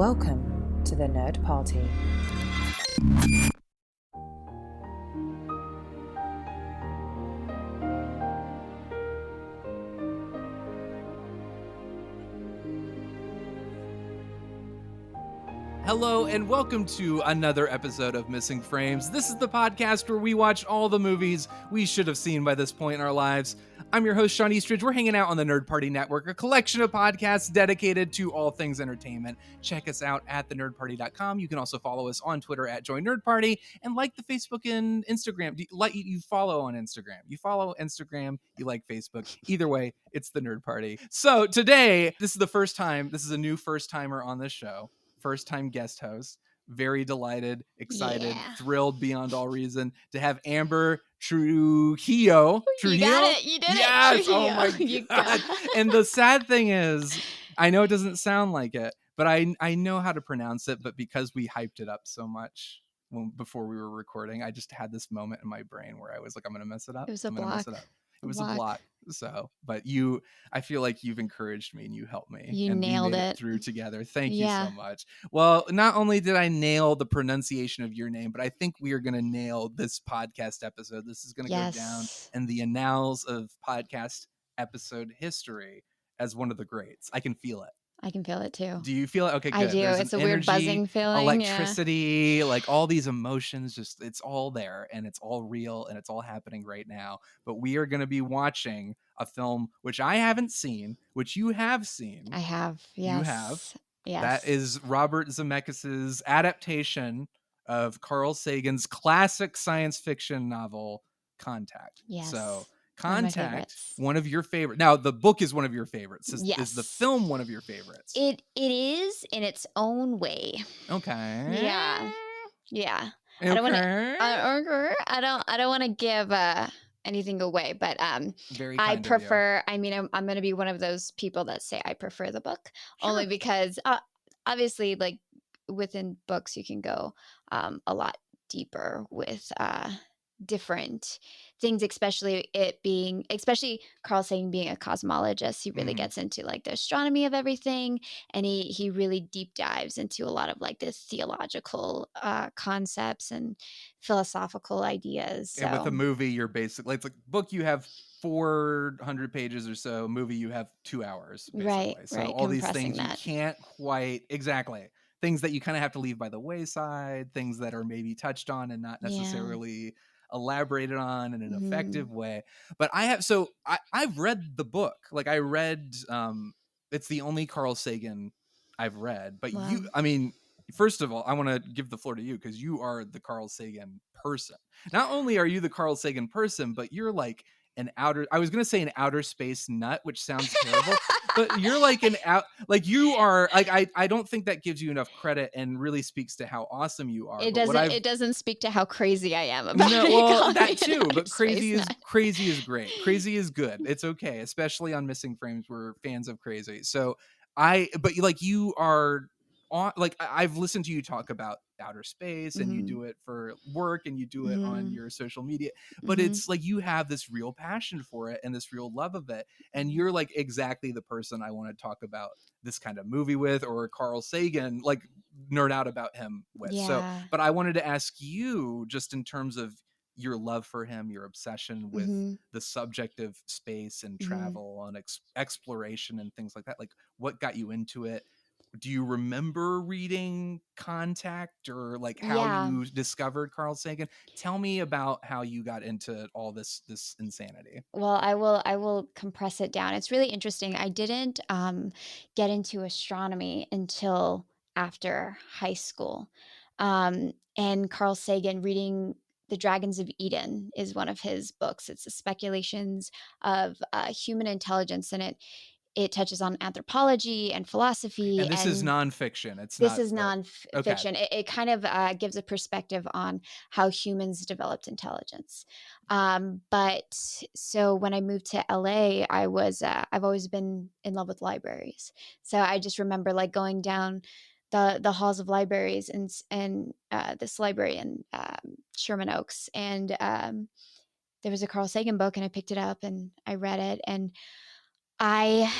Welcome to the Nerd Party. Hello and welcome to another episode of Missing Frames. This is the podcast where we watch all the movies we should have seen by this point in our lives. I'm your host, Shawn Eastridge. We're hanging out on the Nerd Party Network, a collection of podcasts dedicated to all things entertainment. Check us out at thenerdparty.com. You can also follow us on Twitter at Join Nerd Party and like the Facebook and Instagram. You follow on Instagram. You follow Instagram, you like Facebook. Either way, it's the Nerd Party. So today, this is a new first timer on this show. First time guest host. Very delighted, excited, thrilled beyond all reason to have Ambre Trujillo. You got it. You did yes! it. Trujillo. Oh my God. And the sad thing is, I know it doesn't sound like it, but I know how to pronounce it. But because we hyped it up so much before we were recording, I just had this moment in my brain where I was like, I'm going to mess it up. It was a block. It was a block. So, but I feel like you've encouraged me and you helped me. You nailed it through together. Thank you so much. Well, not only did I nail the pronunciation of your name, but I think we are going to nail this podcast episode. This is going to go down in the annals of podcast episode history as one of the greats. I can feel it. I can feel it too. Do you feel it? Okay, good. I do. It's a weird buzzing feeling. Electricity, like all these emotions, just it's all there and it's all real and it's all happening right now. But we are going to be watching a film which I haven't seen, which you have seen. I have. Yes. You have. Yes. That is Robert Zemeckis' adaptation of Carl Sagan's classic science fiction novel, Contact. Yes. So Contact, one of your favorites. Now, the book is one of your favorites. Is the film one of your favorites? It is in its own way. Okay. Yeah. Okay. I don't want to give anything away, but I prefer. I mean, I'm going to be one of those people that say I prefer the book only because obviously, like within books, you can go a lot deeper with different things, especially Carl Sagan being a cosmologist. He really gets into like the astronomy of everything, and he really deep dives into a lot of like the theological concepts and philosophical ideas. So. And with a movie, you're basically, it's like book you have 400 pages or so, movie you have 2 hours basically. Right, so all these things you can't quite things that you kind of have to leave by the wayside, things that are maybe touched on and not necessarily elaborated on in an effective way. But I've read the book. Like I read it's the only Carl Sagan I've read. But first of all, I want to give the floor to you because you are the Carl Sagan person. Not only are you the Carl Sagan person, but you're like I was going to say an outer space nut, which sounds terrible, but you're like I don't think that gives you enough credit and really speaks to how awesome you are. It doesn't speak to how crazy I am about it. Well, that too, but crazy is great. Crazy is good. It's okay, especially on Missing Frames. We're fans of crazy. So you are on, like I've listened to you talk about outer space and you do it for work and you do it on your social media, but it's like you have this real passion for it and this real love of it, and you're like exactly the person I want to talk about this kind of movie with, or Carl Sagan, like nerd out about him with. So but I wanted to ask you, just in terms of your love for him, your obsession with the subject of space and travel and exploration and things like that, like what got you into it? Do you remember reading Contact, or like how you discovered Carl Sagan? Tell me about how you got into all this insanity. Well, I will compress it down. It's really interesting. I didn't get into astronomy until after high school. And Carl Sagan, reading The Dragons of Eden is one of his books. It's the speculations of human intelligence, and it touches on anthropology and philosophy. And this is nonfiction. This is nonfiction. Okay. It kind of gives a perspective on how humans developed intelligence. But so when I moved to LA, I've always been in love with libraries. So I just remember like going down the halls of libraries and this library in Sherman Oaks, and there was a Carl Sagan book, and I picked it up and I read it, and I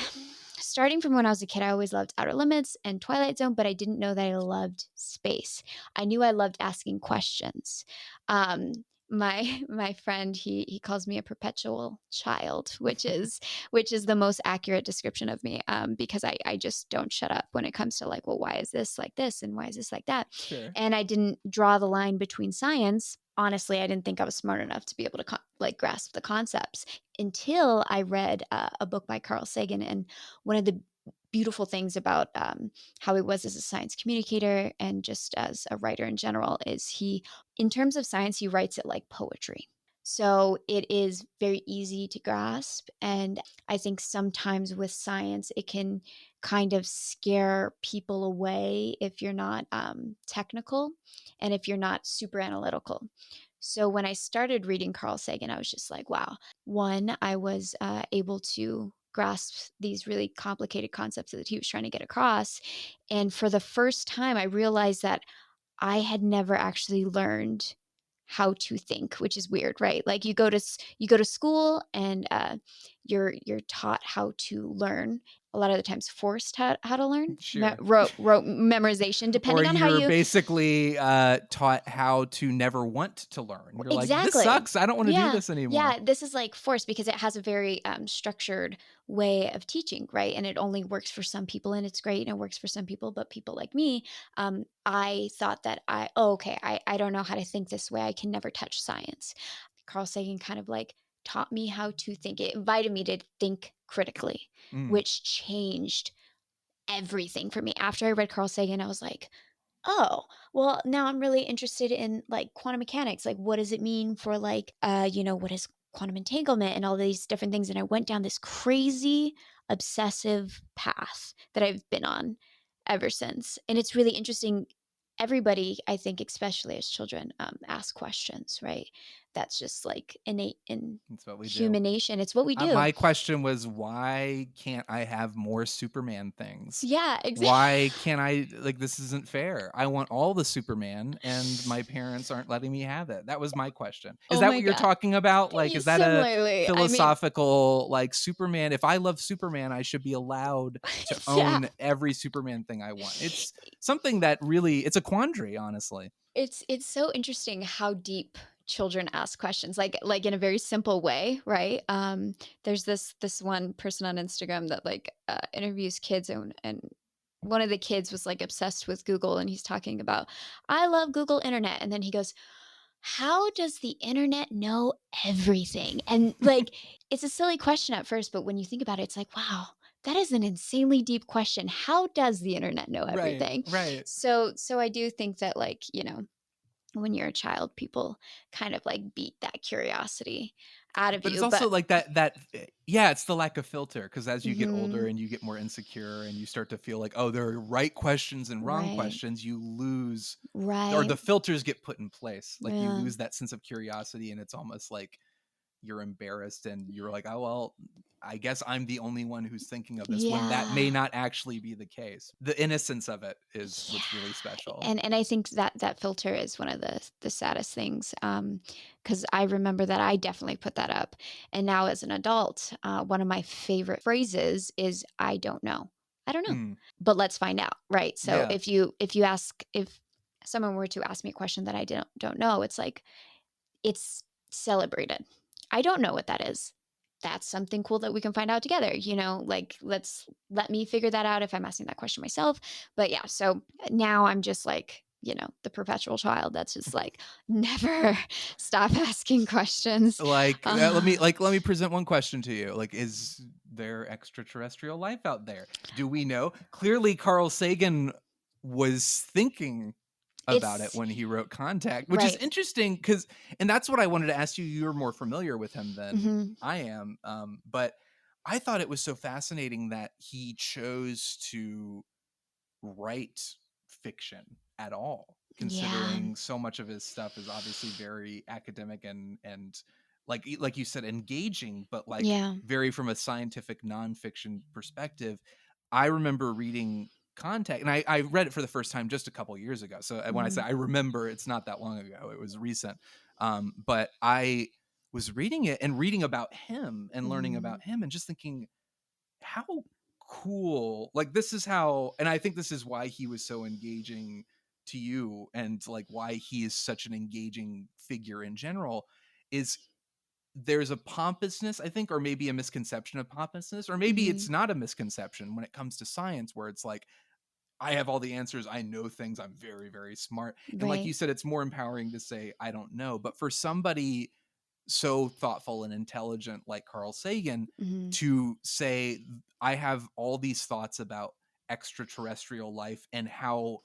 starting from when I was a kid, I always loved Outer Limits and Twilight Zone, but I didn't know that I loved space. I knew I loved asking questions. Um, my friend, he calls me a perpetual child, which is the most accurate description of me, because I just don't shut up when it comes to like, well, why is this like this and why is this like that? Sure. And I didn't draw the line between science. Honestly, I didn't think I was smart enough to be able to like grasp the concepts until I read a book by Carl Sagan. And one of the beautiful things about how he was as a science communicator and just as a writer in general is he, in terms of science, he writes it like poetry. So it is very easy to grasp. And I think sometimes with science, it can kind of scare people away if you're not technical and if you're not super analytical. So when I started reading Carl Sagan, I was just like, wow. One, I was able to grasp these really complicated concepts that he was trying to get across. And for the first time, I realized that I had never actually learned how to think, which is weird, right? Like you go to school and you're taught how to learn. A lot of the times forced how to learn. Sure. Wrote memorization, depending or on how you're you basically taught how to never want to learn. You're like, this sucks. I don't want to do this anymore. Yeah, this is like forced because it has a very structured way of teaching, right? And it only works for some people, and it's great, and it works for some people. But people like me, I thought that I don't know how to think this way. I can never touch science. Carl Sagan kind of like taught me how to think. It invited me to think critically, which changed everything for me. After I read Carl Sagan, I was like, oh, well, now I'm really interested in like quantum mechanics. Like, what does it mean for like, what is quantum entanglement and all these different things? And I went down this crazy obsessive path that I've been on ever since. And it's really interesting. Everybody, I think, especially as children, ask questions, right? That's just like innate in human nation. It's what we do. My question was, why can't I have more Superman things? Yeah, exactly. Why can't I, like, this isn't fair. I want all the Superman and my parents aren't letting me have it. That was my question. Is that what you're talking about? Like, is that a philosophical, like, Superman? If I love Superman, I should be allowed to own every Superman thing I want. It's something that really, it's a quandary, honestly. It's so interesting how deep children ask questions, like in a very simple way, right? There's this one person on Instagram that like interviews kids, and one of the kids was like obsessed with Google, and he's talking about, I love Google Internet, and then he goes, how does the internet know everything? And like it's a silly question at first, but when you think about it, it's like, wow, that is an insanely deep question. How does the internet know everything? Right. So I do think that, like, when you're a child, people kind of like beat that curiosity out of you. But it's also like that it's the lack of filter, because as you get older and you get more insecure and you start to feel like, oh, there are right questions and wrong questions, you lose, or the filters get put in place. Like you lose that sense of curiosity, and it's almost like you're embarrassed and you're like, oh, well, I guess I'm the only one who's thinking of this, when that may not actually be the case. The innocence of it is what's really special. And I think that filter is one of the saddest things, because I remember that I definitely put that up. And now as an adult, one of my favorite phrases is, I don't know. I don't know, but let's find out, right? So if someone were to ask me a question that I don't know, it's like, it's celebrated. I don't know what that is. That's something cool that we can find out together, like let me figure that out if I'm asking that question myself. But yeah, so now I'm just like, the perpetual child that's just like, never stop asking questions. Like, let me present one question to you. Like, is there extraterrestrial life out there? Do we know? Clearly, Carl Sagan was thinking about it when he wrote Contact, which is interesting, and that's what I wanted to ask you. You're more familiar with him than I am, but I thought it was so fascinating that he chose to write fiction at all, considering so much of his stuff is obviously very academic and like you said, engaging, but like very from a scientific nonfiction perspective. I remember reading Contact, and I read it for the first time just a couple years ago. So when I say I remember, it's not that long ago. It was recent. But I was reading it and reading about him and learning about him and just thinking, how cool. Like, this is how, and I think this is why he was so engaging to you, and like why he is such an engaging figure in general, is there's a pompousness, I think, or maybe a misconception of pompousness, or maybe Mm-hmm. it's not a misconception when it comes to science, where it's like, I have all the answers, I know things, I'm very, very smart. And like you Right. said, it's more empowering to say, I don't know. But for somebody so thoughtful and intelligent like Carl Sagan Mm-hmm. to say, I have all these thoughts about extraterrestrial life and how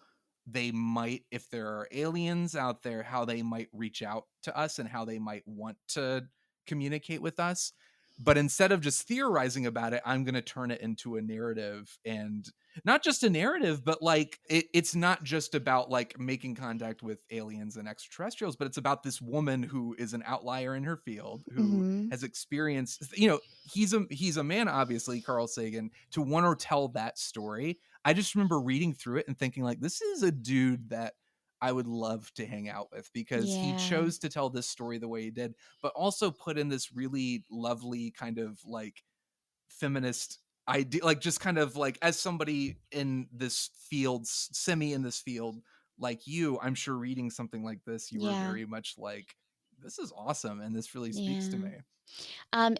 they might, if there are aliens out there, how they might reach out to us and how they might want to communicate with us. But instead of just theorizing about it, I'm going to turn it into a narrative, and not just a narrative, but like it's not just about like making contact with aliens and extraterrestrials, but it's about this woman who is an outlier in her field, who Mm-hmm. has experienced, he's a man, obviously, Carl Sagan, to want to tell that story. I just remember reading through it and thinking like, this is a dude that I would love to hang out with, because he Yeah. chose to tell this story the way he did, but also put in this really lovely kind of like feminist idea, like just kind of like, as somebody in this field, semi in this field like you, I'm sure reading something like this, you were Yeah. very much like, this is awesome and this really speaks to Yeah. me.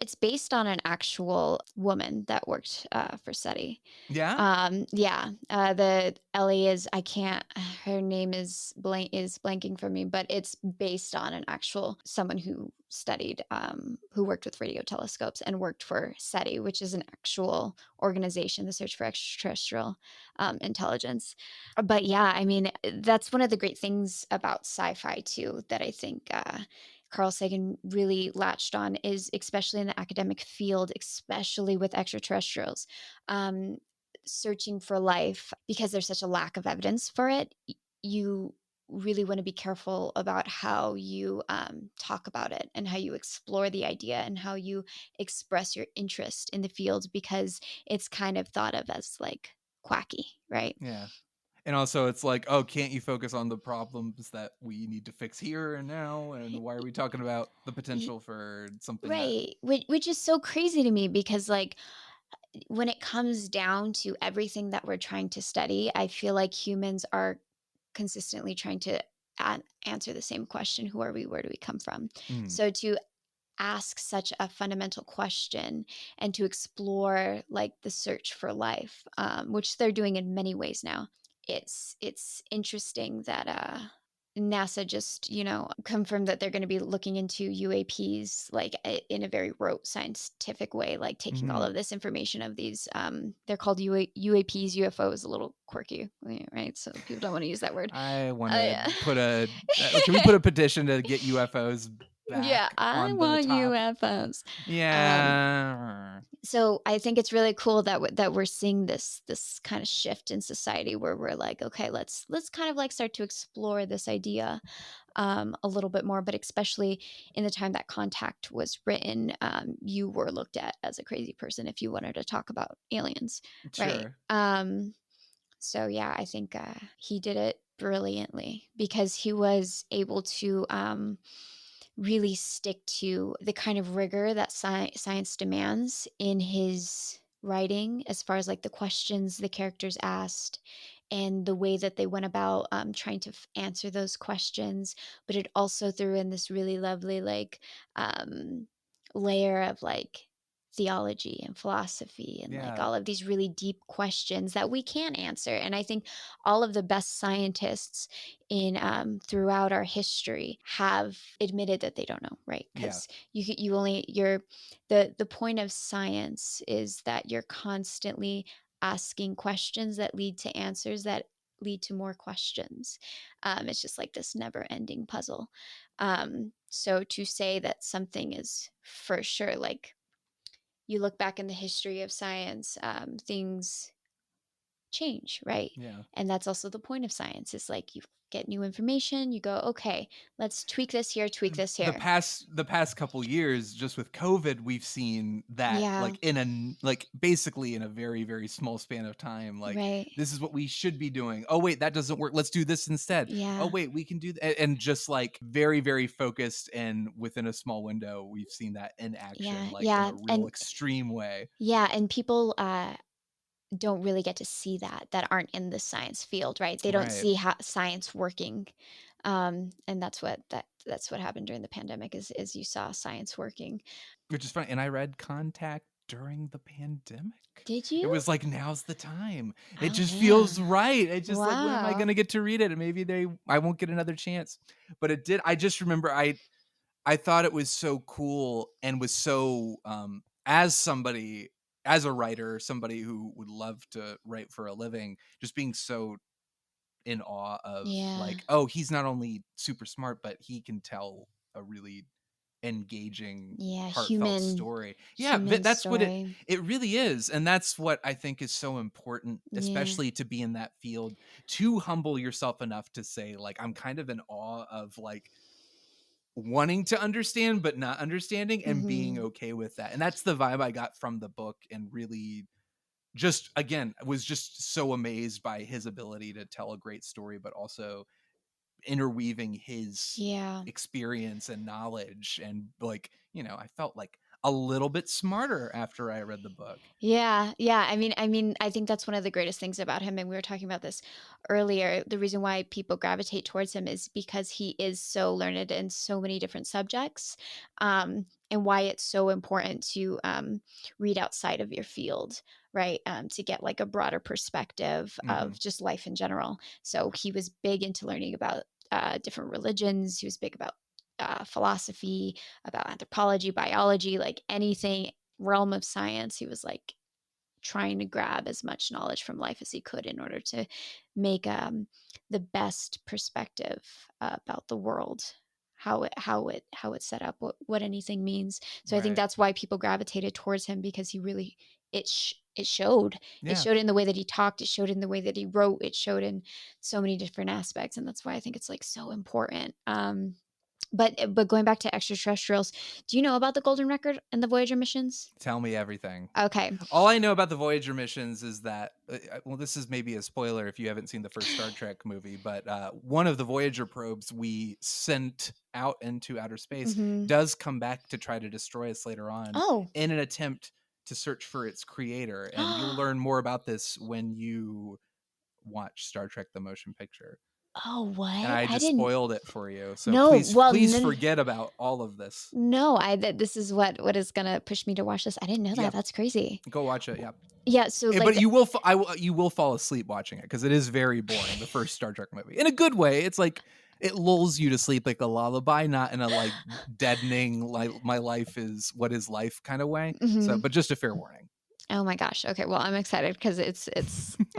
It's based on an actual woman that worked for SETI. Yeah. Yeah. The Ellie is, I can't, her name is blanking for me, but it's based on an actual someone who studied, who worked with radio telescopes and worked for SETI, which is an actual organization, the Search for Extraterrestrial Intelligence. But yeah, I mean, that's one of the great things about sci-fi too, that I think Carl Sagan really latched on, is especially in the academic field, especially with extraterrestrials, searching for life, because there's such a lack of evidence for it. You really want to be careful about how you talk about it and how you explore the idea and how you express your interest in the field, because it's kind of thought of as like quacky, right? Yeah. And also it's like, oh, can't you focus on the problems that we need to fix here and now? And why are we talking about the potential for something that... Right. Which is so crazy to me, because like when it comes down to everything that we're trying to study, I feel like humans are consistently trying to answer the same question: who are we? Where do we come from? Mm, So to ask such a fundamental question and to explore like the search for life, which they're doing in many ways now, it's interesting that NASA just, confirmed that they're going to be looking into UAPs like in a very rote scientific way, like taking all mhm. of this information of these, they're called UAPs, UFOs, a little quirky, right? So people don't want to use that word. I want to Yeah. put can we put a petition to get UFOs Yeah, back I on the want top? UFOs. Um, Yeah. so I think it's really cool that that we're seeing this kind of shift in society, where we're like, okay, let's kind of like start to explore this idea a little bit more. But especially in the time that Contact was written, you were looked at as a crazy person if you wanted to talk about aliens, right? Sure. So yeah, I think he did it brilliantly, because he was able to really stick to the kind of rigor that science demands in his writing, as far as like the questions the characters asked and the way that they went about trying to answer those questions. But it also threw in this really lovely like um, layer of like theology and philosophy and like Yeah. all of these really deep questions that we can't answer. And I think all of the best scientists in throughout our history have admitted that they don't know, right? Yeah. Because the point of science is that you're constantly asking questions that lead to answers that lead to more questions. It's just like this never ending puzzle. So to say that something is for sure, like you look back in the history of science, things change, right? Yeah. And that's also the point of science, is like you get new information, you go, okay, let's tweak this here, tweak this The here. past couple years, just with COVID, we've seen that Yeah, like basically in a very, very small span of time, like, right. this is what we should be doing. Oh wait, that doesn't work. Let's do this instead. Oh Yeah, wait, we can do that. And just like very, very focused, and within a small window, we've seen that in action, yeah, like in yeah. a real extreme way. And people don't really get to see that aren't in the science field, right? They don't Right. see how science working. And that's what happened during the pandemic is you saw science working. Which is funny. And I read Contact during the pandemic. Did It you? was like, now's the time. It Oh just feels man. right. It's just like, when am I Wow. going to get to read it? And maybe I won't get another chance. But it did. I just remember I thought it was so cool and was so, as a writer, somebody who would love to write for a living, just being so in awe of Yeah. like, oh, he's not only super smart, but he can tell a really engaging, Yeah, heartfelt story. Yeah, human that's what story. it really is. And that's what I think is so important, Yeah. especially to be in that field, to humble yourself enough to say, like, I'm kind of in awe of like wanting to understand but not understanding, and being okay with that. And that's the vibe I got from the book, and really just, again, was just so amazed by his ability to tell a great story, but also interweaving his Yeah. experience and knowledge. And like, I felt like a little bit smarter after I read the book. Yeah, yeah. I think that's one of the greatest things about him, and we were talking about this earlier. The reason why people gravitate towards him is because he is so learned in so many different subjects, and why it's so important to read outside of your field, right? To get like a broader perspective of just life in general. So he was big into learning about different religions. He was big about philosophy, about anthropology, biology, like anything realm of science. He was like trying to grab as much knowledge from life as he could in order to make the best perspective about the world, how it's set up, what anything means. So I think Right. that's why people gravitated towards him, because he really it showed. Yeah. It showed in the way that he talked, it showed in the way that he wrote, it showed in so many different aspects, and that's why I think it's like so important. But going back to extraterrestrials, do you know about the Golden Record and the Voyager missions? Tell me everything. Okay. All I know about the Voyager missions is that, well, this is maybe a spoiler if you haven't seen the first Star Trek movie, but one of the Voyager probes we sent out into outer space does come back to try to destroy us later on, Oh. in an attempt to search for its creator. And you'll learn more about this when you watch Star Trek the Motion Picture. Oh, what? And I just didn't. spoiled it for you. So No, well, please forget about all of this. No, this is what is gonna push me to watch this. I didn't know that. Yep. That's crazy. Go watch it. Yeah. Yeah. So like, But you will fall asleep watching it, because it is very boring, the first Star Trek movie, in a good way. It's like, it lulls you to sleep like a lullaby, not in a like deadening, like my life is what is life kind of way. So, but just a fair warning. Oh my gosh. Okay. Well, I'm excited because it's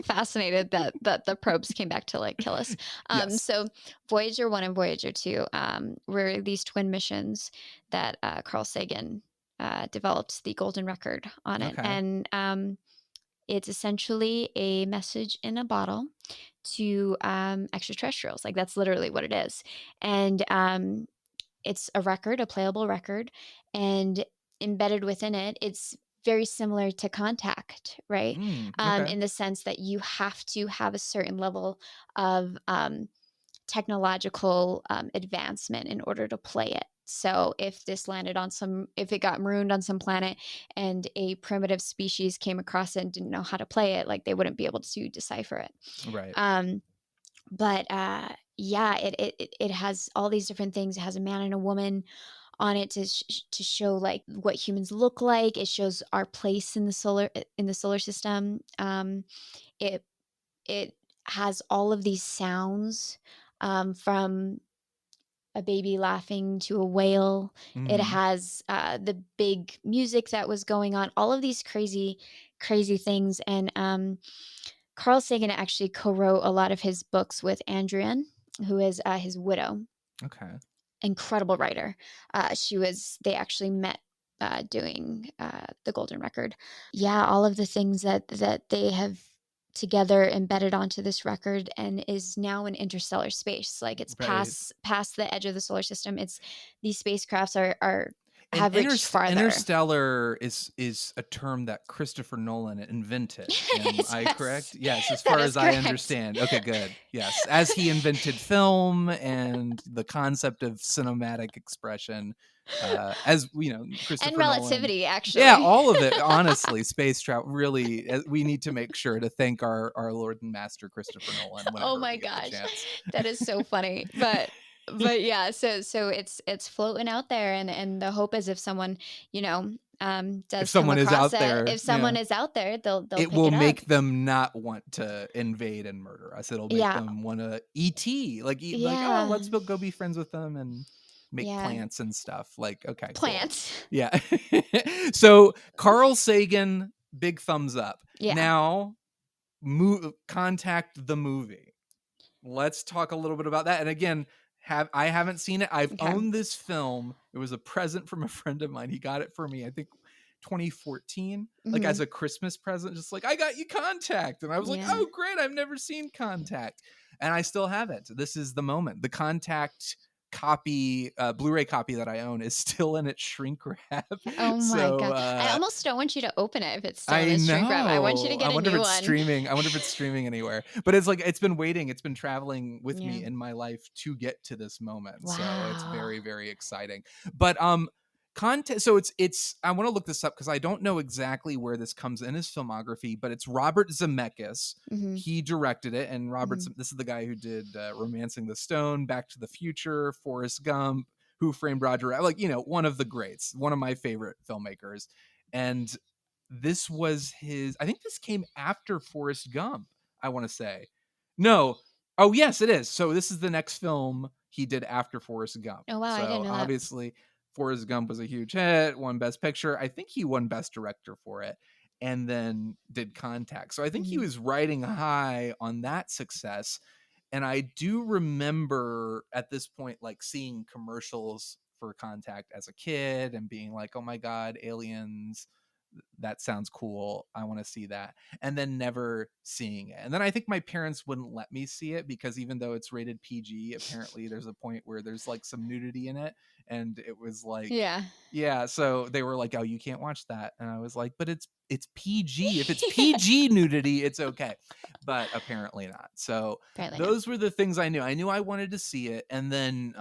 fascinated that the probes came back to like kill us. Yes. So Voyager 1 and Voyager 2 were these twin missions that Carl Sagan developed the golden record on it. Okay. And it's essentially a message in a bottle to extraterrestrials. Like, that's literally what it is. And it's a record, a playable record, and embedded within it, it's very similar to Contact, right? Okay. In the sense that you have to have a certain level of technological advancement in order to play it. So if it got marooned on some planet and a primitive species came across it and didn't know how to play it, like, they wouldn't be able to decipher it. Right. But yeah, it has all these different things. It has a man and a woman on it to show like what humans look like. It shows our place in the solar system. It has all of these sounds, from a baby laughing to a whale. It has the big music that was going on. All of these crazy things. And Carl Sagan actually co-wrote a lot of his books with Andrian, who is his widow. Okay. Incredible writer. They actually met doing the Golden Record. Yeah, all of the things that they have together embedded onto this record, and is now in interstellar space. Like, it's past the edge of the solar system. It's these spacecrafts have reached farther. Interstellar is a term that Christopher Nolan invented. Am I correct? Yes, as far as I understand. Okay, good. Yes, as he invented film and the concept of cinematic expression. As you know, Christopher and relativity, Nolan. actually. Yeah, all of it. Honestly, space travel. Really, we need to make sure to thank our Lord and Master Christopher Nolan whenever Oh my we get the gosh, chance. that is so funny. But yeah, so it's floating out there, and the hope is if someone If does come someone is across out it, there, if someone is out there, they'll it pick will it up. make them not want to invade and murder us. It'll make them want to ET, like oh, let's go be friends with them and make plants and stuff. Like, okay, plants. Cool. Yeah. So Carl Sagan, big thumbs up. Yeah. Now, Contact the movie. Let's talk a little bit about that. And again, I haven't seen it. I've owned this film. It was a present from a friend of mine. He got it for me, I think 2014, like as a Christmas present, just like, I got you Contact. And I was like, oh, great. I've never seen Contact. And I still haven't. This is the moment. The Contact copy, Blu-ray copy that I own is still in its shrink wrap. Oh my god! I almost don't want you to open it if it's still in its shrink wrap. I want you to get a new one. I wonder if it's streaming anywhere. But it's like, it's been waiting. It's been traveling with me in my life to get to this moment. Wow. So it's very, very exciting. But so it's I want to look this up because I don't know exactly where this comes in his filmography, but it's Robert Zemeckis. He directed it, and this is the guy who did Romancing the Stone, Back to the Future, Forrest Gump, Who Framed Roger Rabbit, like, one of the greats, one of my favorite filmmakers. And this was I think this came after Forrest Gump, I want to say. No. Oh, yes, it is. So this is the next film he did after Forrest Gump. Oh, wow. So I didn't know obviously, Forrest Gump was a huge hit, won Best Picture. I think he won Best Director for it, and then did Contact. So I think he was riding high on that success. And I do remember at this point, like, seeing commercials for Contact as a kid and being like, oh my God, aliens, that sounds cool, I want to see that, and then never seeing it. And then I think my parents wouldn't let me see it because even though it's rated PG, apparently there's a point where there's like some nudity in it, and it was like, yeah, so they were like, oh, you can't watch that. And I was like, but it's PG. If it's PG nudity, it's okay. But apparently not. So those were the things I knew. I knew I wanted to see it. And then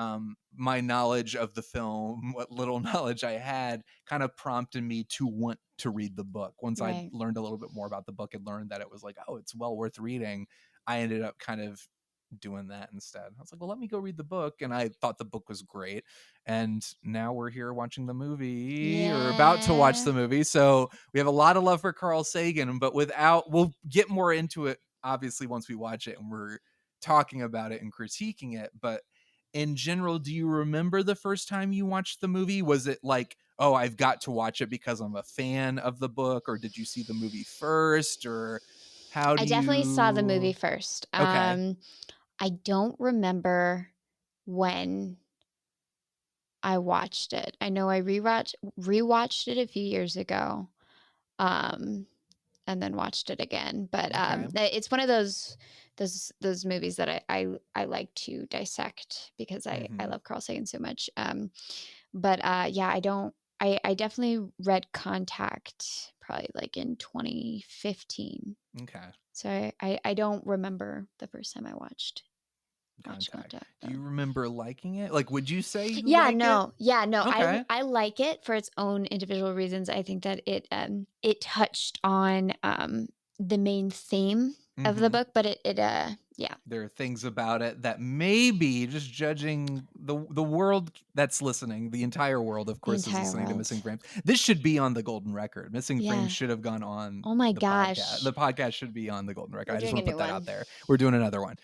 my knowledge of the film, what little knowledge I had, kind of prompted me to want to read the book. Once I learned a little bit more about the book and learned that it was like, oh, it's well worth reading, I ended up kind of doing that instead. I was like, well, let me go read the book. And I thought the book was great. And now we're here watching the movie, or about to watch the movie. So we have a lot of love for Carl Sagan, but we'll get more into it, obviously, once we watch it and we're talking about it and critiquing it. But in general, do you remember the first time you watched the movie? Was it like, oh, I've got to watch it because I'm a fan of the book, or did you see the movie first, or I definitely saw the movie first. Okay. I don't remember when I watched it. I know I rewatched it a few years ago, and then watched it again. But it's one of those movies that I like to dissect because I love Carl Sagan so much. But I definitely read Contact probably like in 2015. Okay. So I don't remember the first time I watched Contact. Do you remember liking it? Like, would you say you Yeah, like no. it? Yeah, no. Okay. I like it for its own individual reasons. I think that it touched on the main theme of the book, but yeah. There are things about it that maybe, just judging the world that's listening, the entire world, of course, is listening to Missing Frames. This should be on the Golden Record. Missing Frames should have gone on. Oh my gosh. Podcast. The podcast should be on the Golden Record. I just want to put that out there. We're doing another one.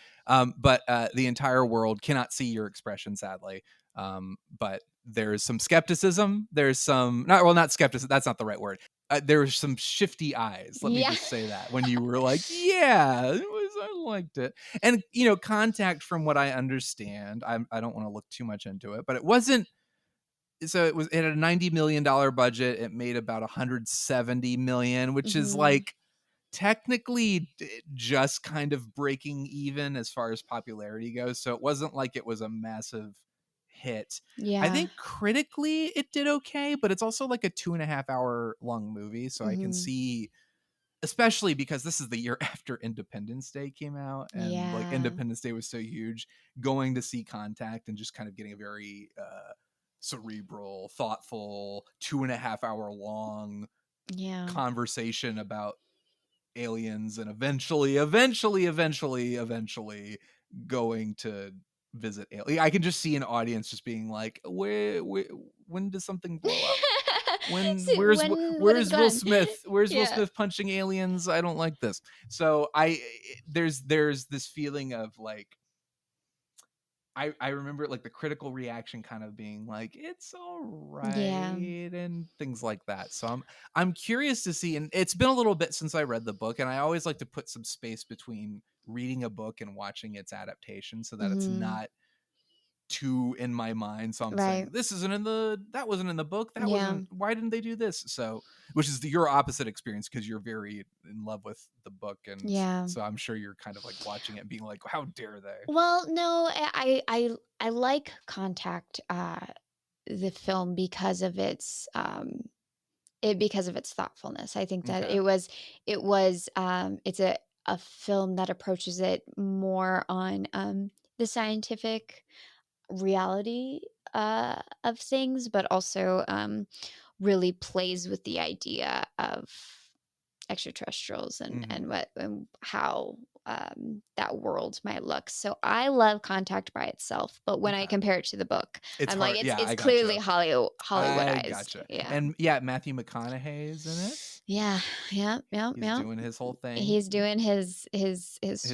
But the entire world cannot see your expression, sadly. But there's some skepticism. There's some not skepticism. That's not the right word. There were some shifty eyes. Let me just say that when you were like, yeah, I liked it. And, Contact, from what I understand, I don't want to look too much into it, but it wasn't. So it had a $90 million budget. It made about $170 million, which is like technically just kind of breaking even as far as popularity goes. So it wasn't like it was a massive hit. I think critically it did okay, but it's also like a 2.5 hour long movie. So I can see, especially because this is the year after Independence Day came out, and like Independence Day was so huge, going to see Contact and just kind of getting a very cerebral, thoughtful, 2.5 hour long conversation about aliens and eventually going to visit alien. I can just see an audience just being like, when does something blow up? Where's Will Smith? Where's Will Smith punching aliens? I don't like this. So there's this feeling of like, I remember like the critical reaction kind of being like, it's all right, and things like that. So I'm curious to see, and it's been a little bit since I read the book, and I always like to put some space between reading a book and watching its adaptation so that it's not too in my mind. So I'm saying this isn't that wasn't in the book. That wasn't, why didn't they do this? So, which is your opposite experience because you're very in love with the book. And so I'm sure you're kind of like watching it and being like, how dare they? Well, no, I like Contact, the film because of its, because of its thoughtfulness. I think that it's a film that approaches it more on, the scientific reality of things, but also really plays with the idea of extraterrestrials and what and how that world might look. So I love Contact by itself, but when I compare it to the book, I'm hard. Like, it's clearly Hollywoodized. Gotcha. Yeah. And Matthew McConaughey is in it. Yeah. He's doing his whole thing. He's doing his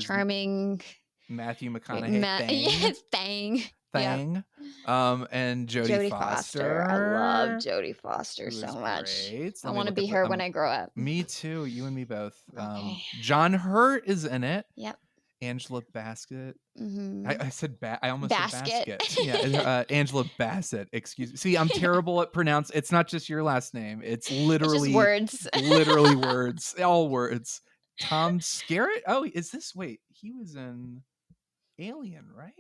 charming Matthew McConaughey thing. Yep. And Jodie Foster. I love Jodie Foster so much. I want to be her when I grow up. Me too. You and me both. Okay. John Hurt is in it. Yep. Angela Bassett. Mm-hmm. I said I almost said Basket. Yeah, Angela Bassett. Excuse me. See, I'm terrible at pronounce. It's not just your last name. It's literally just words. Literally words. All words. Tom Skerritt. Oh, is this? Wait, he was in Alien, right?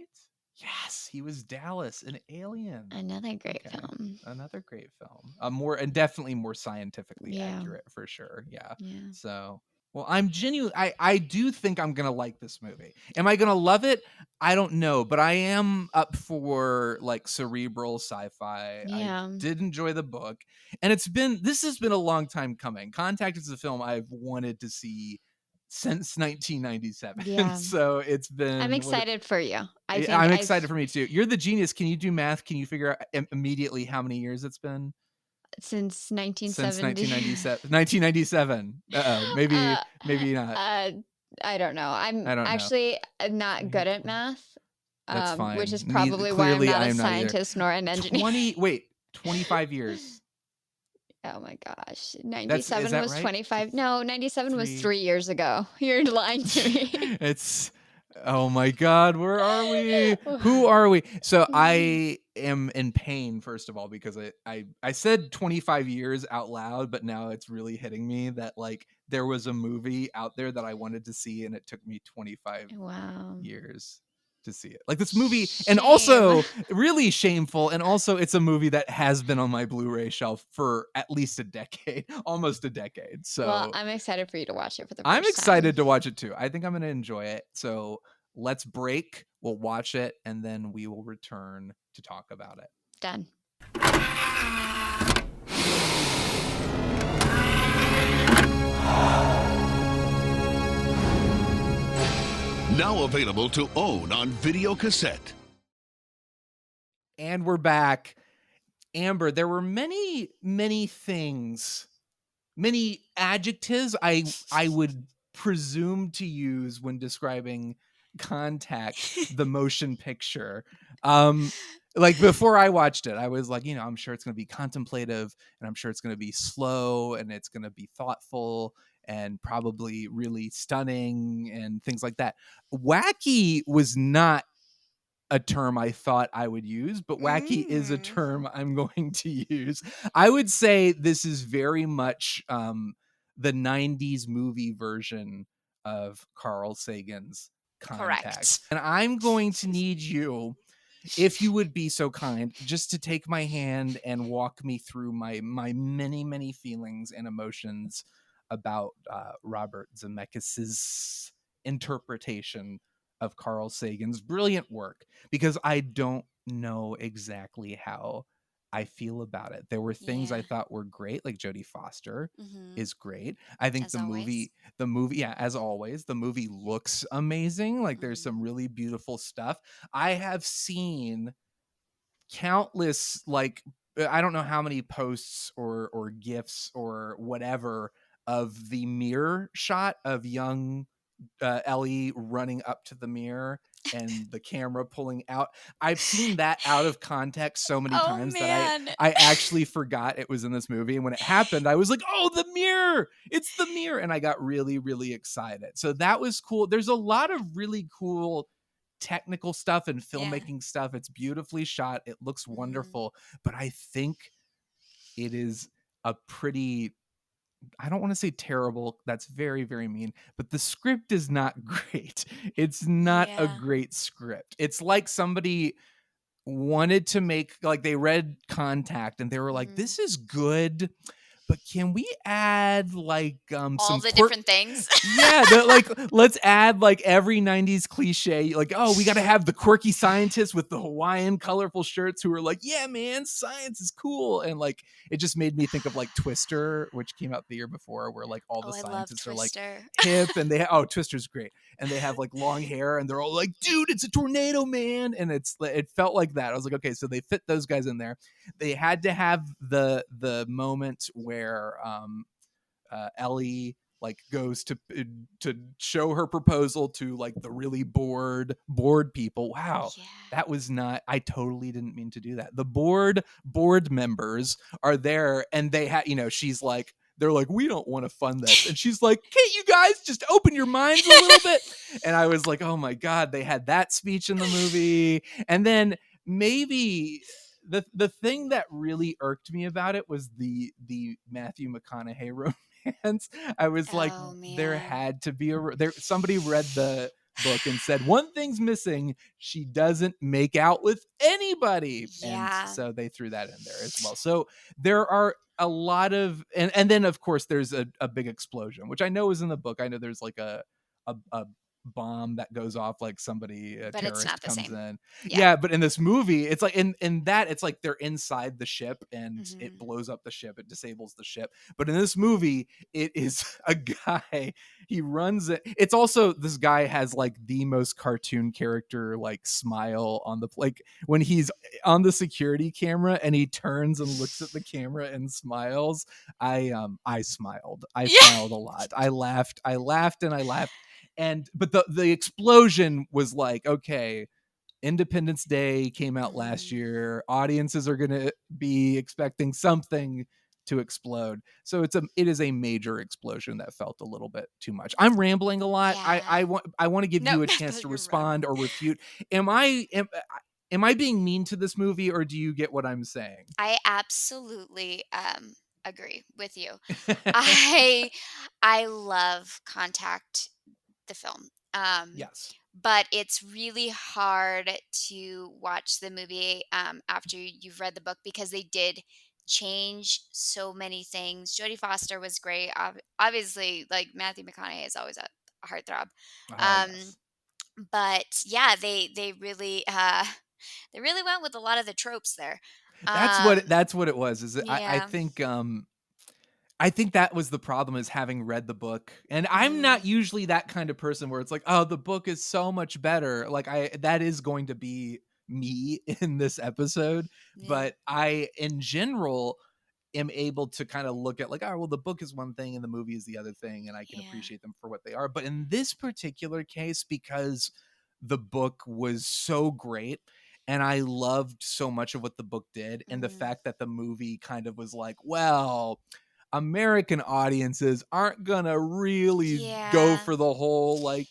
Yes, he was Dallas in Alien. Another great film. Another great film. More and definitely more scientifically accurate for sure. Yeah. So, well, I'm genuine. I do think I'm gonna like this movie. Am I gonna love it? I don't know, but I am up for like cerebral sci-fi. I did enjoy the book, and this has been a long time coming. Contact is a film I've wanted to see since 1997. Yeah. So it's been. I'm excited for you. I'm excited for me too. You're the genius. Can you do math? Can you figure out immediately how many years it's been? Since 1970. Since 1997. Maybe not. I don't know. I'm actually not good at math. That's fine. Which is probably why I'm not a scientist nor an engineer. 25 years. Oh my gosh. 97 was right? 25. No, 97 was 3 years ago. You're lying to me. Oh my God, where are we? Who are we? So I am in pain, first of all, because I said 25 years out loud, but now it's really hitting me that like there was a movie out there that I wanted to see and it took me 25 years to see it. Like this movie, and also really shameful, and also it's a movie that has been on my Blu-ray shelf for at least a decade, almost a decade. So well, I'm excited for you to watch it for the first time. I'm excited to watch it too. I think I'm going to enjoy it. So let's break, we'll watch it, and then we will return to talk about it. Done. Now available to own on video cassette. And we're back. Amber, there were many things, many adjectives I would presume to use when describing Contact, the motion picture. Like before I watched it, I was like, I'm sure it's going to be contemplative, and I'm sure it's going to be slow, and it's going to be thoughtful, and probably really stunning and things like that. Wacky was not a term I thought I would use, but wacky is a term I'm going to use. I would say this is very much the 90s movie version of Carl Sagan's Contact. Correct. And I'm going to need you, if you would be so kind, just to take my hand and walk me through my many feelings and emotions about Robert Zemeckis' interpretation of Carl Sagan's brilliant work, because I don't know exactly how I feel about it. There were things I thought were great, like Jodie Foster is great. I think As always. the movie, yeah, as always, the movie looks amazing. Like there's some really beautiful stuff. I have seen countless, like, I don't know how many posts or gifs or whatever of the mirror shot of young Ellie running up to the mirror and the camera pulling out. I've seen that out of context so many times that I actually forgot it was in this movie. And when it happened, I was like, oh, the mirror, it's the mirror. And I got really, really excited. So that was cool. There's a lot of really cool technical stuff and filmmaking stuff. It's beautifully shot. It looks wonderful. But I think it is a pretty, I don't want to say terrible. That's very, very mean. But the script is not great. It's not a great script. It's like somebody wanted to make, like they read Contact and they were like, this is good, but can we add like all some the different things? Yeah, like let's add like every 90s cliche. Like, oh, we got to have the quirky scientists with the Hawaiian colorful shirts who are like, yeah, man, science is cool. And like, it just made me think of like Twister, which came out the year before, where like all the scientists are like hip and Twister's great. And they have like long hair and they're all like, dude, it's a tornado, man. And it felt like that. I was like, okay, so they fit those guys in there. They had to have the moment where Ellie like goes to show her proposal to like the really bored people. Wow. That was not, I totally didn't mean to do that. The board members are there and they have, she's like, they're like, we don't want to fund this. And she's like, can't you guys just open your minds a little bit? And I was like, oh my God, they had that speech in the movie. And then maybe the thing that really irked me about it was the Matthew McConaughey romance. I was like, there had to be somebody read the book and said, one thing's missing, she doesn't make out with anybody. And so they threw that in there as well. So there are a lot of, and then of course there's a big explosion, which I know is in the book. I know there's like a bomb that goes off, like somebody, a but terrorist it's not the comes same. in. Yeah, but in this movie, it's like in that it's like they're inside the ship and it blows up the ship, it disables the ship. But in this movie, it is a guy, he runs it. It's also, this guy has like the most cartoon character like smile on the, like when he's on the security camera and he turns and looks at the camera and smiles. I smiled. I smiled a lot. I laughed. But the explosion was like, okay, Independence Day came out last year. Audiences are going to be expecting something to explode. So it is a major explosion that felt a little bit too much. I'm rambling a lot. I want to give you a chance to respond or refute. Am I being mean to this movie, or do you get what I'm saying? I absolutely agree with you. I love Contact, the film. Yes. But it's really hard to watch the movie after you've read the book, because they did change so many things. Jodie Foster was great. Obviously, like Matthew McConaughey is always a heartthrob. Yes. But yeah, they really went with a lot of the tropes there. That's what it was. Is yeah. I think that was the problem, is having read the book. And I'm not usually that kind of person where it's like, oh, the book is so much better. Like that is going to be me in this episode. Yeah. But I, in general, am able to kind of look at like, oh, well, the book is one thing and the movie is the other thing. And I can appreciate them for what they are. But in this particular case, because the book was so great, and I loved so much of what the book did, and the fact that the movie kind of was like, well, American audiences aren't gonna really go for the whole like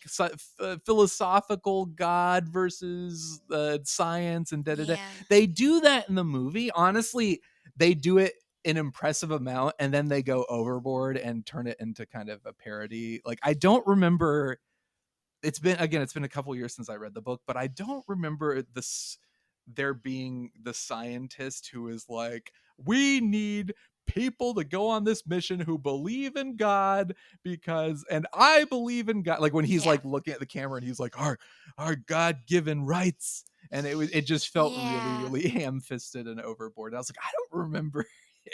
philosophical God versus science and da-da-da. They do that in the movie. Honestly, they do it an impressive amount, and then they go overboard and turn it into kind of a parody. Like, I don't remember, it's been a couple years since I read the book, but I don't remember there being the scientist who is like, we need people to go on this mission who believe in God, and I believe in God. Like when he's like looking at the camera and he's like, our God-given rights. and it just felt really ham-fisted and overboard. I was like, I don't remember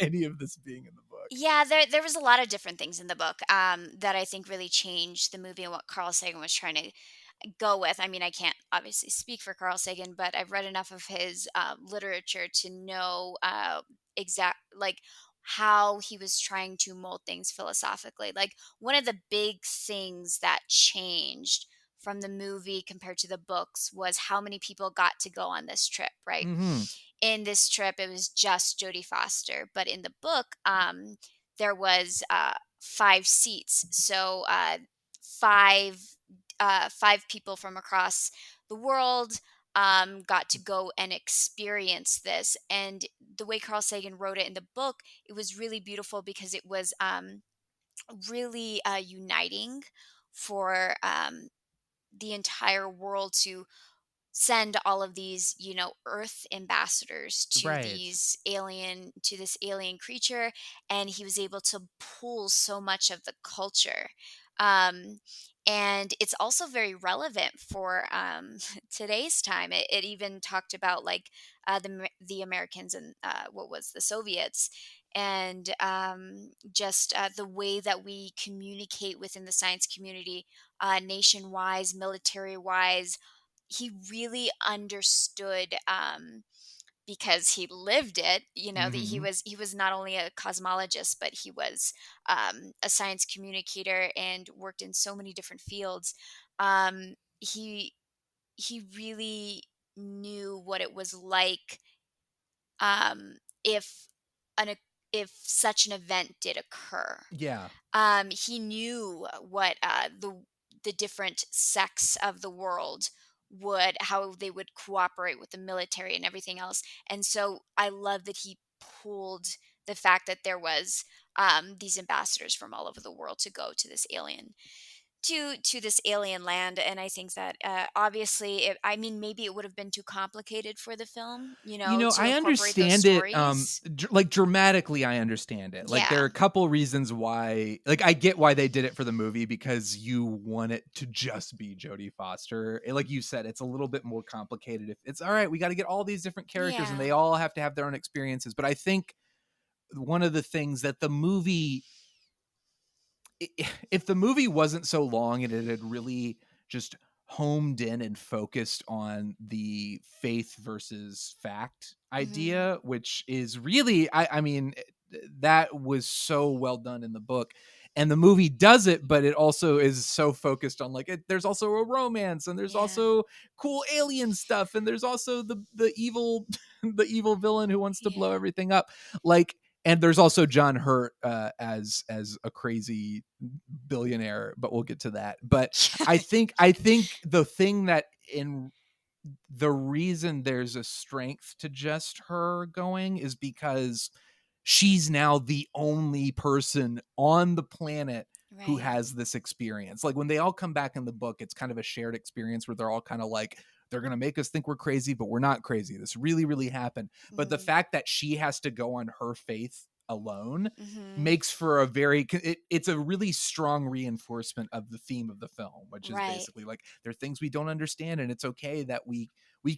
any of this being in the book. Yeah, there was a lot of different things in the book that I think really changed the movie and what Carl Sagan was trying to go with. I mean, I can't obviously speak for Carl Sagan, but I've read enough of his literature to know like how he was trying to mold things philosophically. Like one of the big things that changed from the movie compared to the books was how many people got to go on this trip, right? Mm-hmm. In this trip, it was just Jodie Foster, but in the book, there was 5 seats, so five people from across the world got to go and experience this. And the way Carl Sagan wrote it in the book, it was really beautiful because it was really uniting for the entire world to send all of these, earth ambassadors to Right. this alien creature, and he was able to pull so much of the culture. um and it's also very relevant for today's time. It even talked about like the Americans and what was the Soviets, and just the way that we communicate within the science community, nation wise, military wise. He really understood, because he lived it, that he Mm-hmm. was he was not only a cosmologist, but he was a science communicator and worked in so many different fields. Um, he he really knew what it was like, if an if such an event did occur. Yeah. He knew what the different sects of the world would, how they would cooperate with the military and everything else. And so I love that he pulled the fact that there was these ambassadors from all over the world to go to this alien land. And I think that obviously, I mean, maybe it would have been too complicated for the film, to I incorporate those understand it, stories. like dramatically, I understand it. Like there are Yeah. a couple reasons why, like I get why they did it for the movie, because you want it to just be Jodie Foster. Like you said, it's a little bit more complicated. If it's all right, we got to get all these different characters and Yeah. they all have to have their own experiences. But I think one of the things that the movie, if the movie wasn't so long and it had really just homed in and focused on the faith versus fact Hmm. idea, which is really, I mean, that was so well done in the book. And the movie does it, but it also is so focused on like there's also a romance, and there's Yeah. also cool alien stuff, and there's also the evil the evil villain who wants to blow Yeah. everything up. Like, and there's also John Hurt as a crazy billionaire, but we'll get to that. But I think the thing that in the reason there's a strength to just her going is because she's now the only person on the planet who Right. has this experience. Like when they all come back in the book, it's kind of a shared experience where they're all kind of like, they're going to make us think we're crazy, but we're not crazy. This really happened. But the Mm. fact that she has to go on her faith alone Mhm. makes for a it's a really strong reinforcement of the theme of the film, which is Right. basically like there are things we don't understand, and it's okay that we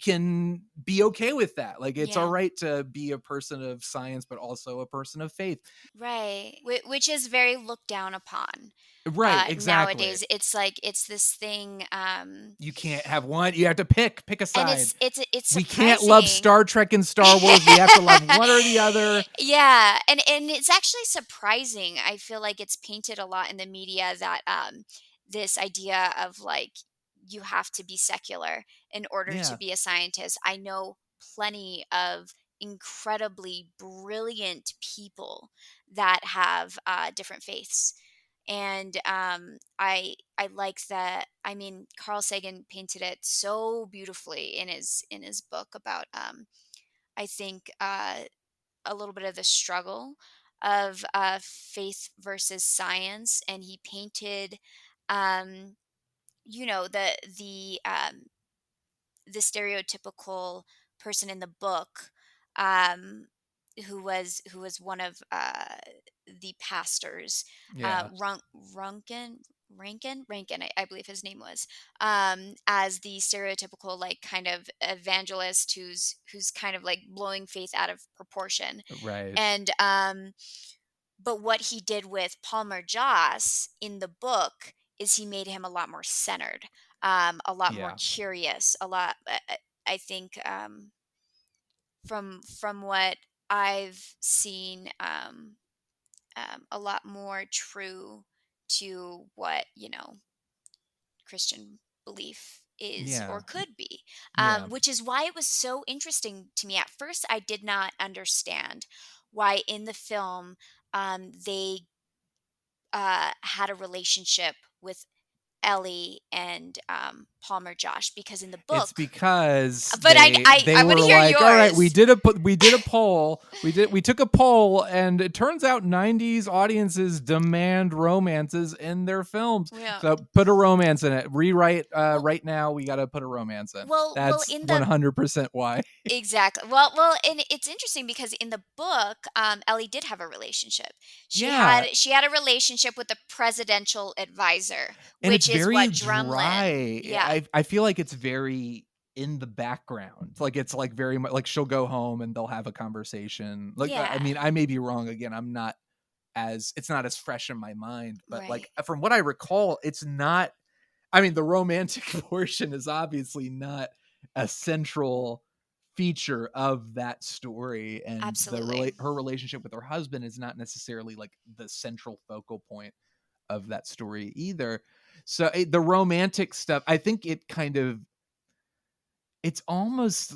can be okay with that. Like it's all Yeah. right to be a person of science, but also a person of faith. Right. Which is very looked down upon. Right, exactly. Nowadays, it's like it's this thing, You can't have one. You have to pick a and side. it's We can't love surprising. Star Trek and Star Wars. We have to love one or the other. Yeah, and it's actually surprising. I feel like it's painted a lot in the media that this idea of like you have to be secular in order to Yeah. be a scientist. I know plenty of incredibly brilliant people that have different faiths. And I like that. I mean, Carl Sagan painted it so beautifully in his book about I think a little bit of the struggle of faith versus science, and he painted, um, the stereotypical person in the book, um, who was one of the pastors, Yeah. Runken. Rankin, I believe his name was, as the stereotypical like kind of evangelist who's kind of like blowing faith out of proportion. Right. And but what he did with Palmer Joss in the book is he made him a lot more centered, a lot more Yeah. curious, a lot. I think from what I've seen, a lot more true to what Christian belief is or Yeah. could be, Yeah. which is why it was so interesting to me. At first, I did not understand why in the film they had a relationship with Ellie and Palmer Josh, because in the It's book, because but they I want were to hear like, all right, we yours. did a poll. We took a poll, and it turns out 90s audiences demand romances in their films. Yeah. So put a romance in it. Rewrite Well, right now. We got to put a romance in. well, That's in the 100% why. exactly. Well, and it's interesting because in the book, Ellie did have a relationship. Yeah, She had a relationship with the presidential advisor, and it's which is very what Drumlin. dry. Yeah, I feel like it's very in the background. Like it's like very much like she'll go home and they'll have a conversation. Like I yeah, mean, I may be wrong again. It's not as fresh in my mind, but like right. from what I recall, it's not. I mean, the romantic portion is obviously not a central feature of that story, and Absolutely. her relationship with her husband is not necessarily like the central focal point of that story either. So the romantic stuff, I think it kind of, it's almost,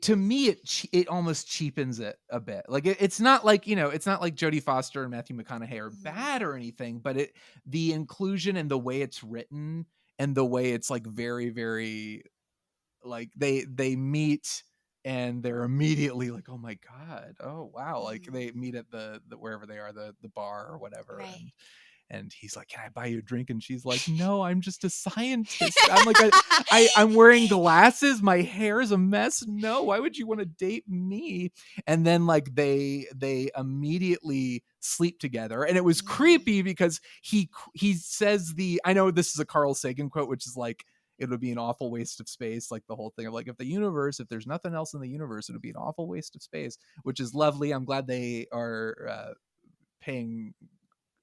to me it almost cheapens it a bit. Like it's not like, it's not like Jodie Foster and Matthew McConaughey are Hmm. bad or anything, but the inclusion and the way it's written and the way it's like very, very like they meet and they're immediately like, oh my god, oh wow, like Hmm. they meet at the wherever they are, the bar or whatever, Right. and he's like, can I buy you a drink? And she's like, no, I'm just a scientist. I'm like, I'm wearing glasses, my hair is a mess. No, why would you want to date me? And then like they immediately sleep together, and it was Hmm. creepy because he says I know this is a Carl Sagan quote, which is like, it would be an awful waste of space, like the whole thing of like, if there's nothing else in the universe, it would be an awful waste of space, which is lovely. I'm glad they are paying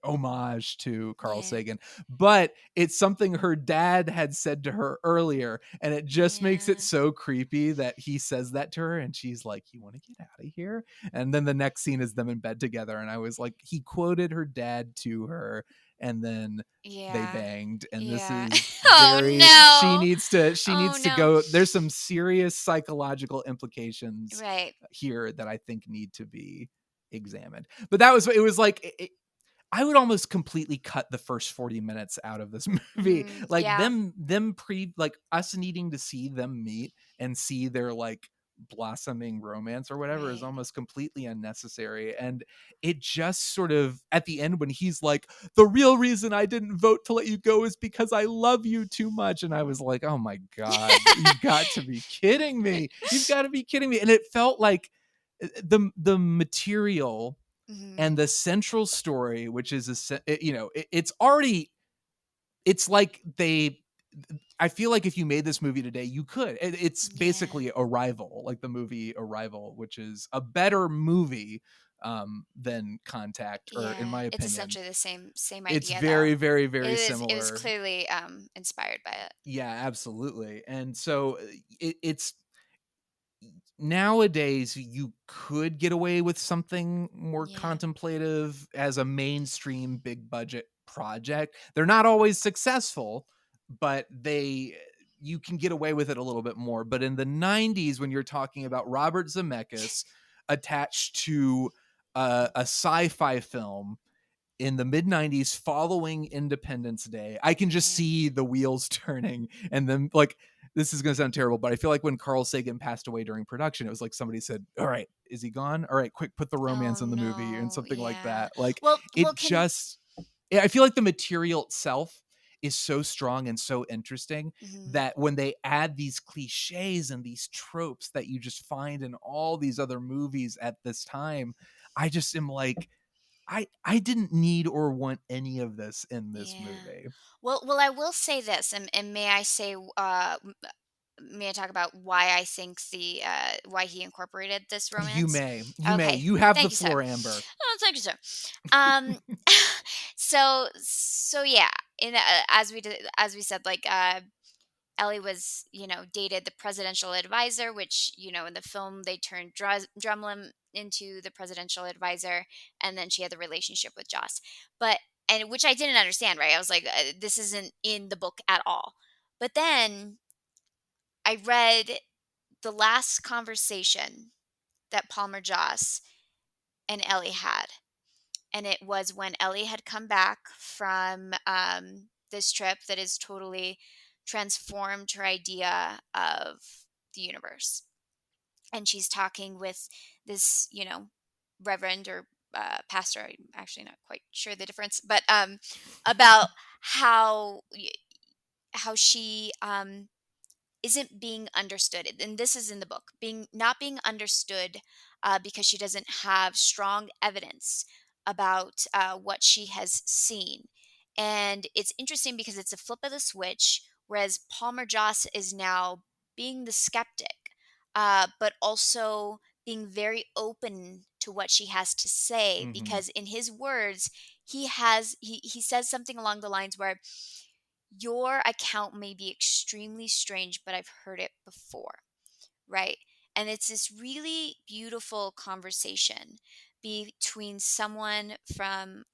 homage to Carl Yeah. Sagan, but it's something her dad had said to her earlier, and it just makes it Yeah. so creepy that he says that to her and she's like, you want to get out of here? And then the next scene is them in bed together, and I was like, he quoted her dad to her, and then they Yeah. banged, and this Yeah. is Oh very, she no. needs Oh to no. go, there's some serious psychological implications Right. here that I think need to be examined. But it was like, I would almost completely cut the first 40 minutes out of this movie. Like Yeah. like us needing to see them meet and see their like blossoming romance or whatever is Right. almost completely unnecessary. And it just sort of, at the end when he's like, the real reason I didn't vote to let you go is because I love you too much. And I was like, oh my God, you've got to be kidding me. You've got to be kidding me. And it felt like the material Hmm. and the central story, which is it's already, it's like I feel like if you made this movie today, you could. It's Yeah. basically Arrival, like the movie Arrival, which is a better movie than Contact, or in Yeah. my It's opinion, essentially the same it's idea though. very, very, It very is. It was similar. clearly inspired by it. Yeah, absolutely. And so it's nowadays you could get away with something more Yeah. contemplative as a mainstream big budget project. They're not always successful, but you can get away with it a little bit more. But in the 90s, when you're talking about Robert Zemeckis attached to a sci-fi film in the mid 90s following Independence Day, I can just Right. see the wheels turning. And then like, this is going to sound terrible, but I feel like when Carl Sagan passed away during production, it was like somebody said, all right, is he gone? All right, quick, put the Oh romance in the movie and no. something like Yeah. that. Like Well, it can. just, I feel like the material itself is so strong and so interesting Mhm. that when they add these cliches and these tropes that you just find in all these other movies at this time, I just am like, I didn't need or want any of this in this Yeah. movie. Well, I will say this, and may I say, may I talk about why I think why he incorporated this You romance? may. Okay, You have the thank you, sir. floor, Amber. Oh, thank you, sir. Um, so yeah, as we said, like Ellie was, dated the presidential advisor, which, in the film they turned Drumlin into the presidential advisor, and then she had the relationship with Joss. But and which I didn't understand, right? I was like, this isn't in the book at all. But then I read the last conversation that Palmer Joss and Ellie had, and it was when Ellie had come back from this trip that has totally transformed her idea of the universe. And she's talking with this, reverend or pastor. I'm actually not quite sure the difference, but about how she isn't being understood, and this is in the book, being not being understood because she doesn't have strong evidence about what she has seen. And it's interesting because it's a flip of the switch, whereas Palmer Joss is now being the skeptic, but also being very open to what she has to say, because in his words, he says something along the lines where your account may be extremely strange, but I've heard it before, right? And it's this really beautiful conversation between someone from,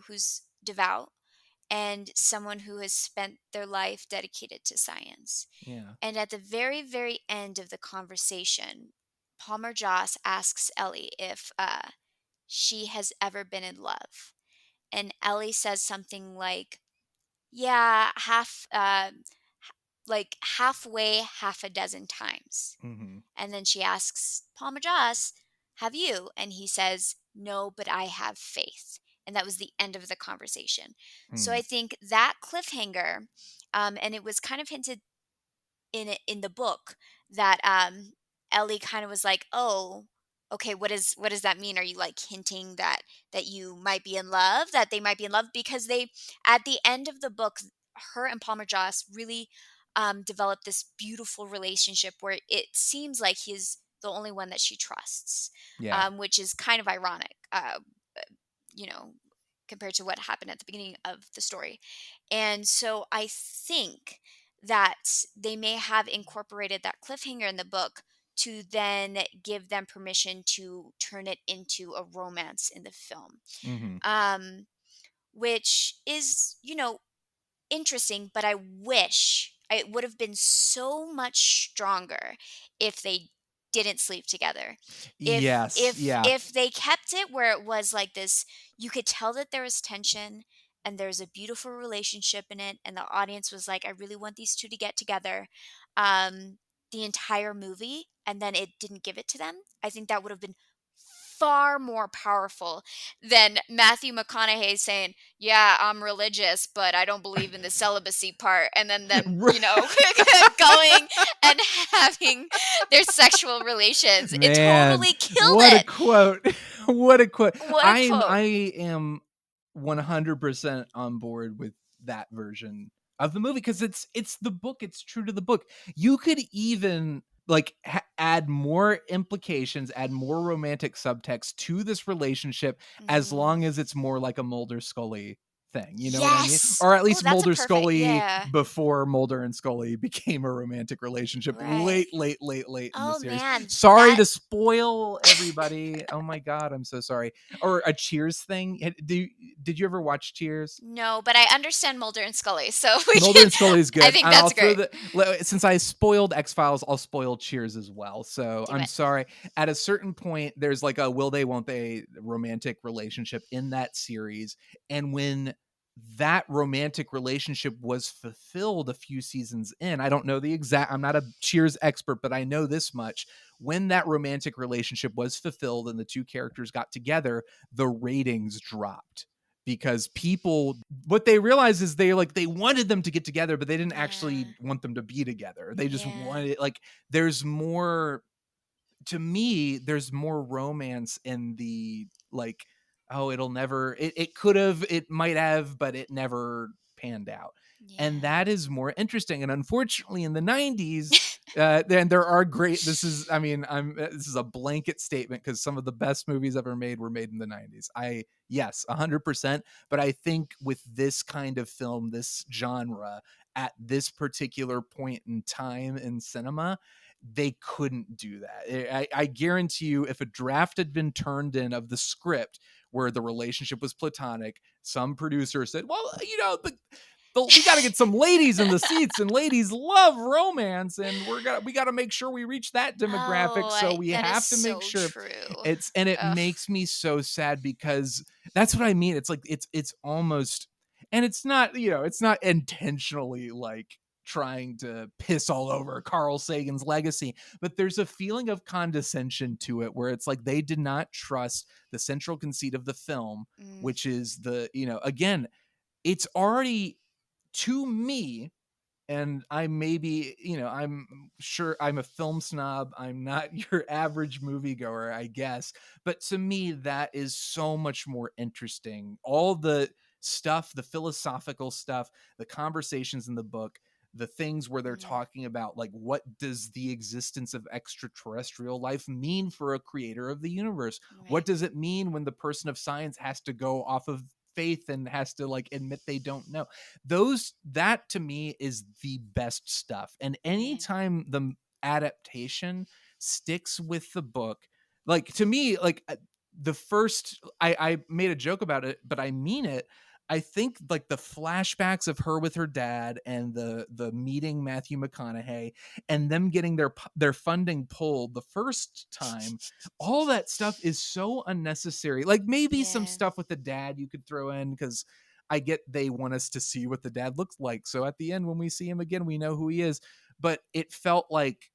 who's devout, and someone who has spent their life dedicated to science. Yeah. And at the very, very end of the conversation, Palmer Joss asks Ellie if she has ever been in love. And Ellie says something like, yeah, like halfway, half a dozen times. And then she asks Palmer Joss, have you? And he says, no, but I have faith. And that was the end of the conversation. So I think that cliffhanger, and it was kind of hinted in the book that Ellie kind of was like, oh, okay, what does that mean? Are you like hinting that you might be in love, that they might be in love? Because they, at the end of the book, her and Palmer Joss really developed this beautiful relationship where it seems like he's the only one that she trusts, Yeah. which is kind of ironic, you know, compared to what happened at the beginning of the story. And so I think that they may have incorporated that cliffhanger in the book to then give them permission to turn it into a romance in the film. Which is, interesting, but I wish it would have been so much stronger if they didn't sleep together. Yes. Yeah. If they kept it where it was like this, you could tell that there was tension and there's a beautiful relationship in it, and the audience was like, I really want these two to get together. The entire movie, and then it didn't give it to them. I think that would have been far more powerful than Matthew McConaughey saying, yeah, I'm religious, but I don't believe in the celibacy part. And then them, going and having their sexual relations. Man, it totally killed what it. A quote. What a quote. What a quote. I am 100% on board with that version of the movie, because it's the book. It's true to the book. You could even like add more implications, add more romantic subtext to this relationship, as long as it's more like a Mulder Scully thing, you know what I mean? Or at least Mulder Scully before Mulder and Scully became a romantic relationship, late in the series. Man, sorry to spoil everybody. Oh my god, I'm so sorry. Or a Cheers thing. Did you ever watch Cheers? No, but I understand Mulder and Scully, so Mulder and Scully is good. I think that's great. Since I spoiled X-Files, I'll spoil Cheers as well. So I'm sorry. At a certain point, there's like a will they, won't they romantic relationship in that series, and when that romantic relationship was fulfilled a few seasons in, I don't know the exact, I'm not a Cheers expert, but I know this much. When that romantic relationship was fulfilled and the two characters got together, the ratings dropped, because people, what they realized is they wanted them to get together, but they didn't actually want them to be together. They just wanted, like, there's more, to me, there's more romance in the, like, oh, it'll never, it could have, it might have, but it never panned out. Yeah. And that is more interesting. And unfortunately, in the 90s, then there are great, this is a blanket statement because some of the best movies ever made were made in the 90s. Yes, 100%. But I think with this kind of film, this genre, at this particular point in time in cinema, they couldn't do that. I guarantee you, if a draft had been turned in of the script where the relationship was platonic, some producer said, well, we got to get some ladies in the seats, and ladies love romance, and we got to make sure we reach that demographic. So we have to make sure it makes me so sad, because that's what I mean. It's like, it's almost, and it's not, it's not intentionally like trying to piss all over Carl Sagan's legacy, but there's a feeling of condescension to it where it's like they did not trust the central conceit of the film, which is again, it's already, to me, and I maybe, I'm sure I'm a film snob, I'm not your average moviegoer, I guess, but to me, that is so much more interesting. All the stuff, the philosophical stuff, the conversations in the book, the things where they're talking about, like, what does the existence of extraterrestrial life mean for a creator of the universe? Right. What does it mean when the person of science has to go off of faith and has to like admit they don't know? That to me is the best stuff. And anytime the adaptation sticks with the book, like, to me, like, the first, I made a joke about it, but I mean it. I think like the flashbacks of her with her dad and the meeting Matthew McConaughey and them getting their funding pulled the first time, all that stuff is so unnecessary. Like, maybe some stuff with the dad you could throw in, because I get they want us to see what the dad looks like. So at the end, when we see him again, we know who he is. But it felt like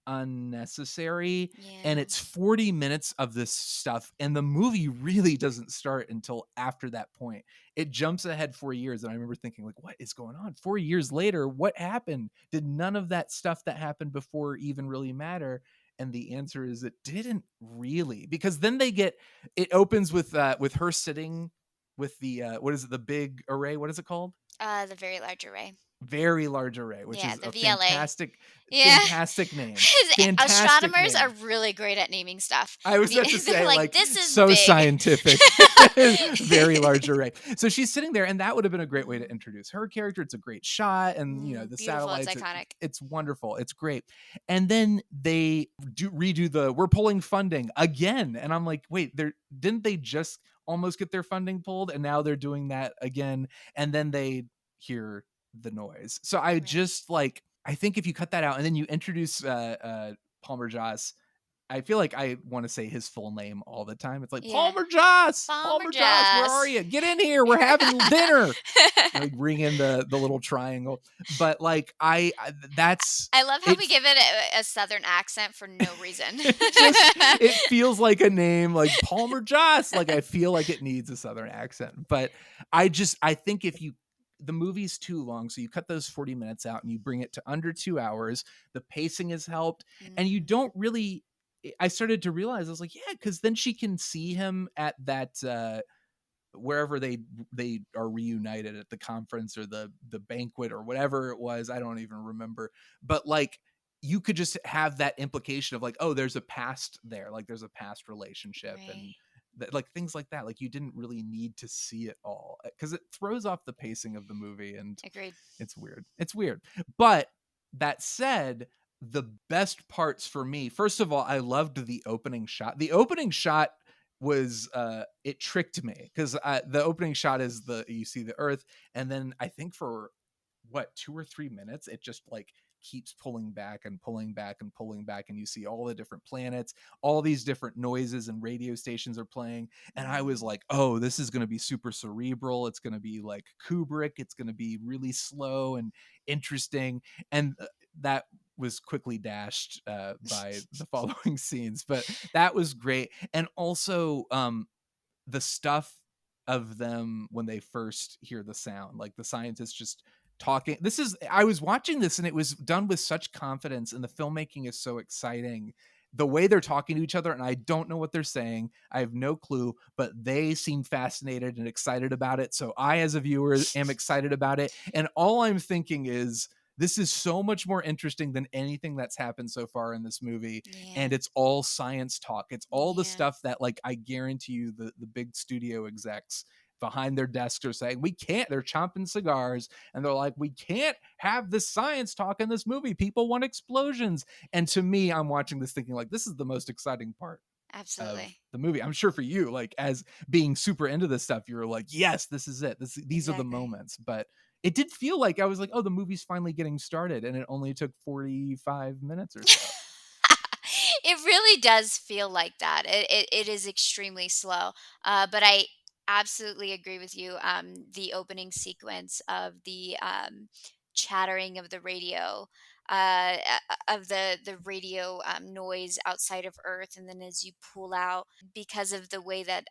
unnecessary. And it's 40 minutes of this stuff, and the movie really doesn't start until after that point. It jumps ahead 4 years, and I remember thinking, like, what is going on? 4 years later, what happened? Did none of that stuff that happened before even really matter? And the answer is it didn't really, because then it opens with her sitting with the what is it, the big array, what is it called? The Very Large Array. Very Large Array, which is the a VLA. fantastic name. Astronomers name. are really great at naming stuff. I was about to say, like, this is so big. scientific. Very Large Array. So she's sitting there, and that would have been a great way to introduce her character. It's a great shot, and the satellites. It's iconic. It's wonderful. It's great. And then they redo we're pulling funding again, and I'm like, wait, didn't they just almost get their funding pulled, and now they're doing that again? And then they hear the noise. So I just like, I think if you cut that out and then you introduce Palmer Joss, I feel like I want to say his full name all the time. It's like, Palmer Joss, Palmer Joss, where are you? Get in here. We're having dinner. Like, ring in the little triangle. But like, I love how we give it a Southern accent for no reason. It feels like a name, like Palmer Joss. Like, I feel like it needs a Southern accent. But I think the movie's too long, so you cut those 40 minutes out and you bring it to under 2 hours. The pacing has helped, and you don't really. I started to realize, I was like, yeah, because then she can see him at that wherever they are reunited, at the conference or the banquet or whatever it was. I don't even remember, but like, you could just have that implication of like, oh, there's a past there, like there's a past relationship, and like things like that. Like, you didn't really need to see it all, because it throws off the pacing of the movie. And agreed, it's weird. But that said, the best parts for me, first of all, I loved the opening shot. The opening shot was it tricked me, because the opening shot is you see the Earth, and then I think for 2 or 3 minutes it just like keeps pulling back and pulling back and pulling back, and you see all the different planets, all these different noises and radio stations are playing. And I was like, oh, this is going to be super cerebral. It's going to be like Kubrick. It's going to be really slow and interesting. And that was quickly dashed by the following scenes, but that was great. And also the stuff of them when they first hear the sound, like the scientists just talking. I was watching this, and it was done with such confidence, and the filmmaking is so exciting the way they're talking to each other, and I don't know what they're saying. I have no clue, but they seem fascinated and excited about it. So I, as a viewer, am excited about it. And all I'm thinking is, this is so much more interesting than anything that's happened so far in this movie. And it's all science talk. It's all the stuff that, like, I guarantee you the big studio execs behind their desks are saying, we can't, they're chomping cigars and they're like, we can't have this science talk in this movie. People want explosions. And to me, I'm watching this thinking, like, this is the most exciting part of the movie. I'm sure for you, like, as being super into this stuff, you're like, yes, this is it. These are the moments. But it did feel like I was like, oh, the movie's finally getting started, and it only took 45 minutes or so. It really does feel like that. It is extremely slow. But I absolutely agree with you. The opening sequence of the chattering of the radio, of the radio noise outside of Earth, and then as you pull out, because of the way that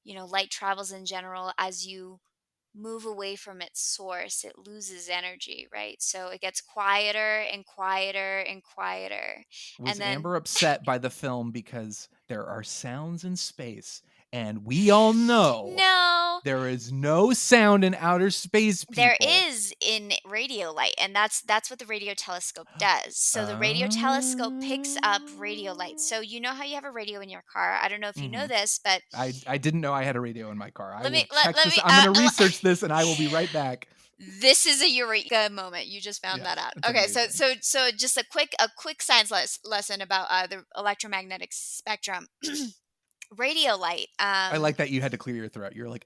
light travels in general, as you move away from its source, it loses energy, right? So it gets quieter and quieter and quieter. Was And then Amber upset by the film because there are sounds in space, and we all know no, there is no sound in outer space, people. there is in radio light, and that's what the radio telescope does. So the radio telescope picks up radio light. So you know how you have a radio in your car? I don't know if you know this, but I didn't know I had a radio in my car. let me I'm going to research this, and I will be right back. This is a eureka moment. You just found that out. Okay, amazing. so just a quick science lesson about the electromagnetic spectrum. Radio light. I like that you had to clear your throat. You're like,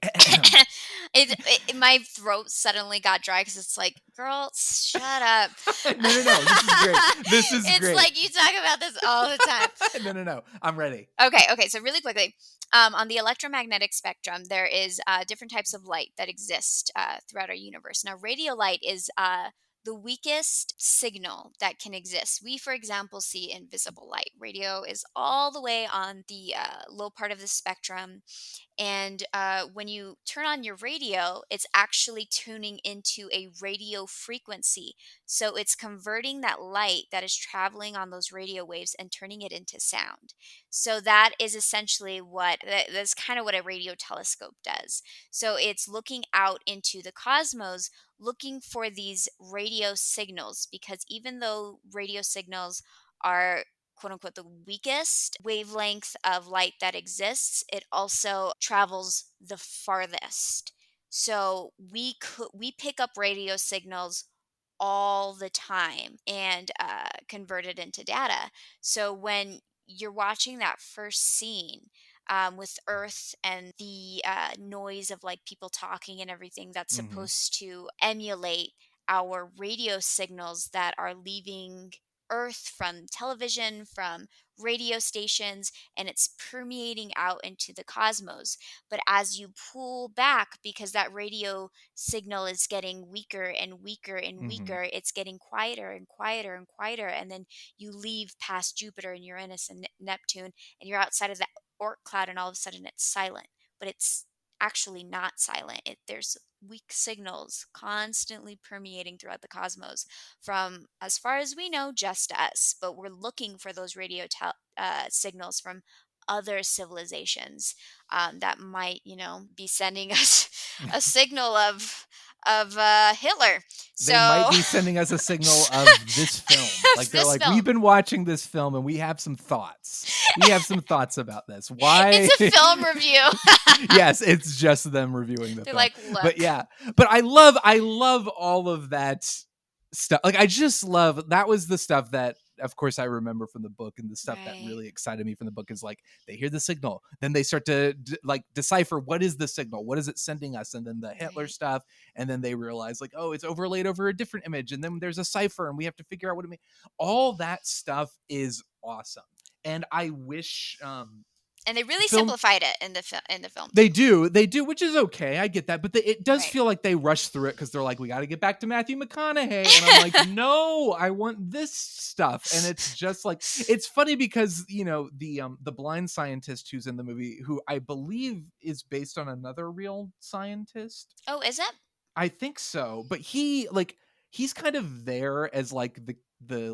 my throat suddenly got dry because it's like, girl, shut up. No. This is great. This is it's great. It's like you talk about this all the time. No. I'm ready. Okay. So really quickly, on the electromagnetic spectrum, there is different types of light that exist throughout our universe. Now, radio light is the weakest signal that can exist. We, for example, see invisible light. Radio is all the way on the low part of the spectrum. And when you turn on your radio, it's actually tuning into a radio frequency. So it's converting that light that is traveling on those radio waves and turning it into sound. So that is essentially that's kind of what a radio telescope does. So it's looking out into the cosmos, looking for these radio signals, because even though radio signals are quote unquote the weakest wavelength of light that exists, it also travels the farthest. So we pick up radio signals all the time and convert it into data. So when you're watching that first scene with Earth and the noise of like people talking and everything, that's supposed to emulate our radio signals that are leaving Earth from television, from radio stations, and it's permeating out into the cosmos. But as you pull back, because that radio signal is getting weaker and weaker and weaker, it's getting quieter and quieter and quieter. And then you leave past Jupiter and Uranus and Neptune, and you're outside of that Oort cloud, and all of a sudden it's silent. But it's actually not silent. There's weak signals constantly permeating throughout the cosmos from, as far as we know, just us. But we're looking for those radio signals from other civilizations that might, be sending us a signal of Hitler. They might be sending us a signal of this film. Like they're like, we've been watching this film and we have some thoughts. We have some thoughts about this. Why? It's a film review. Yes, it's just them reviewing the They're film. like, look. But yeah, but I love all of that stuff. Like I just love, that was the stuff that, of course, I remember from the book, and the stuff that really excited me from the book is like they hear the signal, then they start to decipher what is the signal, what is it sending us, and then the Hitler stuff, and then they realize like, oh, it's overlaid over a different image, and then there's a cipher, and we have to figure out what it means. All that stuff is awesome, and I wish. And they really simplified it in the film. They do, which is okay. I get that, but it does feel like they rush through it because they're like, we got to get back to Matthew McConaughey, and I'm like, no, I want this stuff. And it's just like, it's funny because the blind scientist who's in the movie, who I believe is based on another real scientist. Oh, is it? I think so, but he's kind of there as like the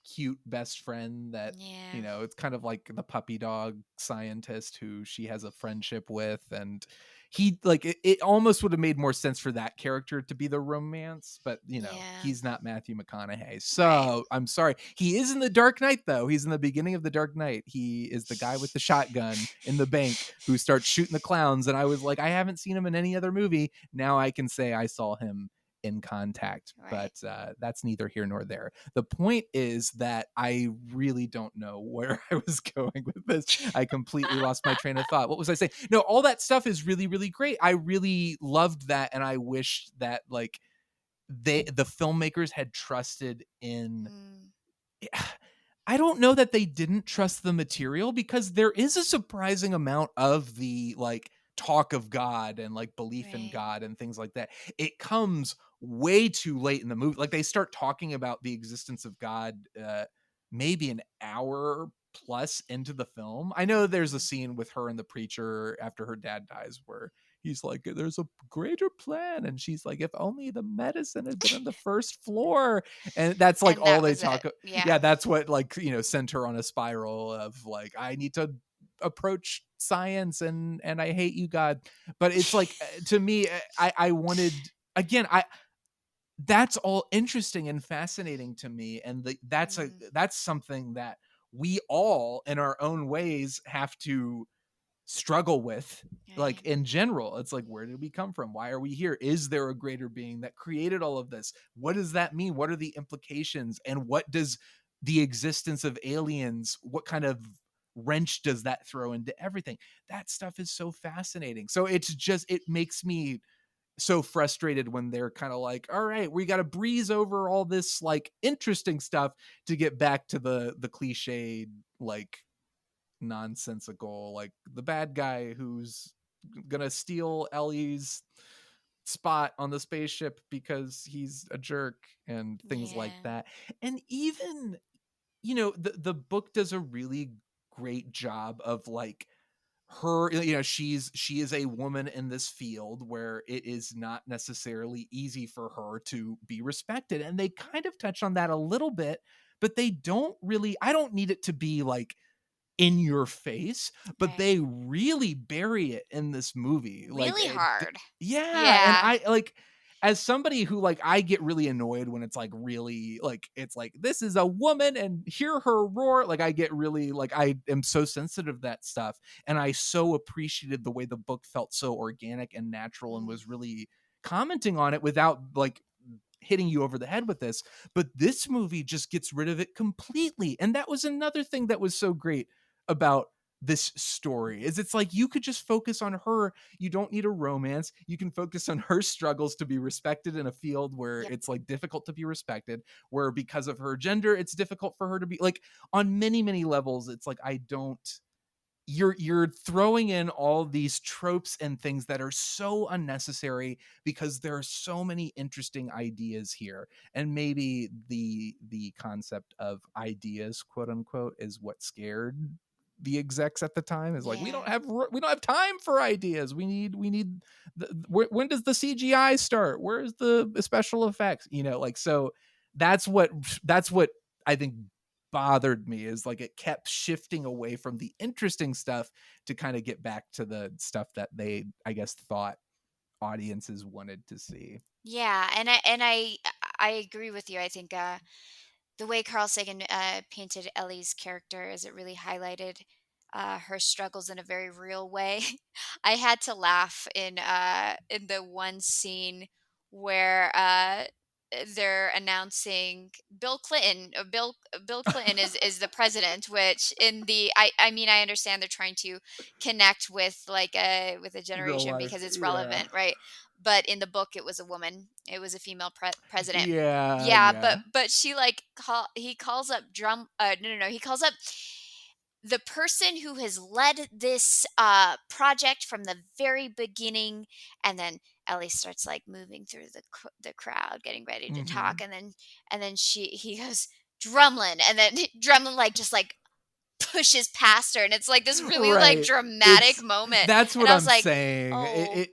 cute best friend that, you know, it's kind of like the puppy dog scientist who she has a friendship with. And he, like, it almost would have made more sense for that character to be the romance, but, you know, he's not Matthew McConaughey. So I'm sorry. He is in The Dark Knight, though. He's in the beginning of The Dark Knight. He is the guy with the shotgun in the bank who starts shooting the clowns. And I was like, I haven't seen him in any other movie. Now I can say I saw him in Contact, but that's neither here nor there. The point is that I really don't know where I was going with this. I completely lost my train of thought. What was I saying? No, all that stuff is really, really great. I really loved that, and I wish that, like, the filmmakers had trusted in. I don't know that they didn't trust the material, because there is a surprising amount of the, like, talk of God and, like, belief in God and things like that. It comes way too late in the movie. Like, they start talking about the existence of God maybe an hour plus into the film. I know there's a scene with her and the preacher after her dad dies where he's like, there's a greater plan, and she's like, if only the medicine had been on the first floor. And that's like all they talk about. Yeah, that's what, like, you know, sent her on a spiral of, like, I need to approach science and I hate you, God. But it's like, to me, I wanted, again, that's all interesting and fascinating to me, and that's something that we all in our own ways have to struggle with, like, in general. It's like, where did we come from? Why are we here? Is there a greater being that created all of this? What does that mean? What are the implications? And what does the existence of aliens, what kind of wrench does that throw into everything? That stuff is so fascinating. So it's just, it makes me so frustrated when they're kind of like, all right, we got to breeze over all this, like, interesting stuff to get back to the cliched, like, nonsensical, like, the bad guy who's gonna steal Ellie's spot on the spaceship because he's a jerk and things like that. And even, you know, the book does a really great job of, like, her, you know, she is a woman in this field where it is not necessarily easy for her to be respected, and they kind of touch on that a little bit, but they don't really. I don't need it to be, like, in your face, but they really bury it in this movie, really like, hard. And I, like, as somebody who, like, I get really annoyed when it's, like, really, like, it's like, this is a woman and hear her roar. Like, I get really, like, I am so sensitive to that stuff, and I so appreciated the way the book felt so organic and natural and was really commenting on it without, like, hitting you over the head with this. But this movie just gets rid of it completely, and that was another thing that was so great about this story. Is it's like, you could just focus on her. You don't need a romance. You can focus on her struggles to be respected in a field where it's, like, difficult to be respected, where because of her gender it's difficult for her to be, like, on many, many levels. It's like, I don't, you're throwing in all these tropes and things that are so unnecessary, because there are so many interesting ideas here. And maybe the concept of ideas, quote unquote, is what scared the execs at the time. Is like, we don't have time for ideas. We need when does the CGI start? Where's the special effects? You know, like, so that's what I think bothered me, is, like, it kept shifting away from the interesting stuff to kind of get back to the stuff that they, I guess, thought audiences wanted to see. Yeah, and I agree with you. I think the way Carl Sagan painted Ellie's character is it really highlighted her struggles in a very real way. I had to laugh in the one scene where they're announcing Bill Clinton. Bill Clinton is the president. Which in the I mean, I understand they're trying to connect with, like, with a Real generation life, because it's yeah. relevant, right? But in the book, it was a woman. It was a female president. Yeah. But she, like, he calls up no, he calls up the person who has led this project from the very beginning. And then Ellie starts, like, moving through the crowd, getting ready to talk, and then he goes, Drumlin, and then Drumlin, like, just, like, pushes past her, and it's like this really like dramatic moment. That's what and I I'm was like, saying. oh.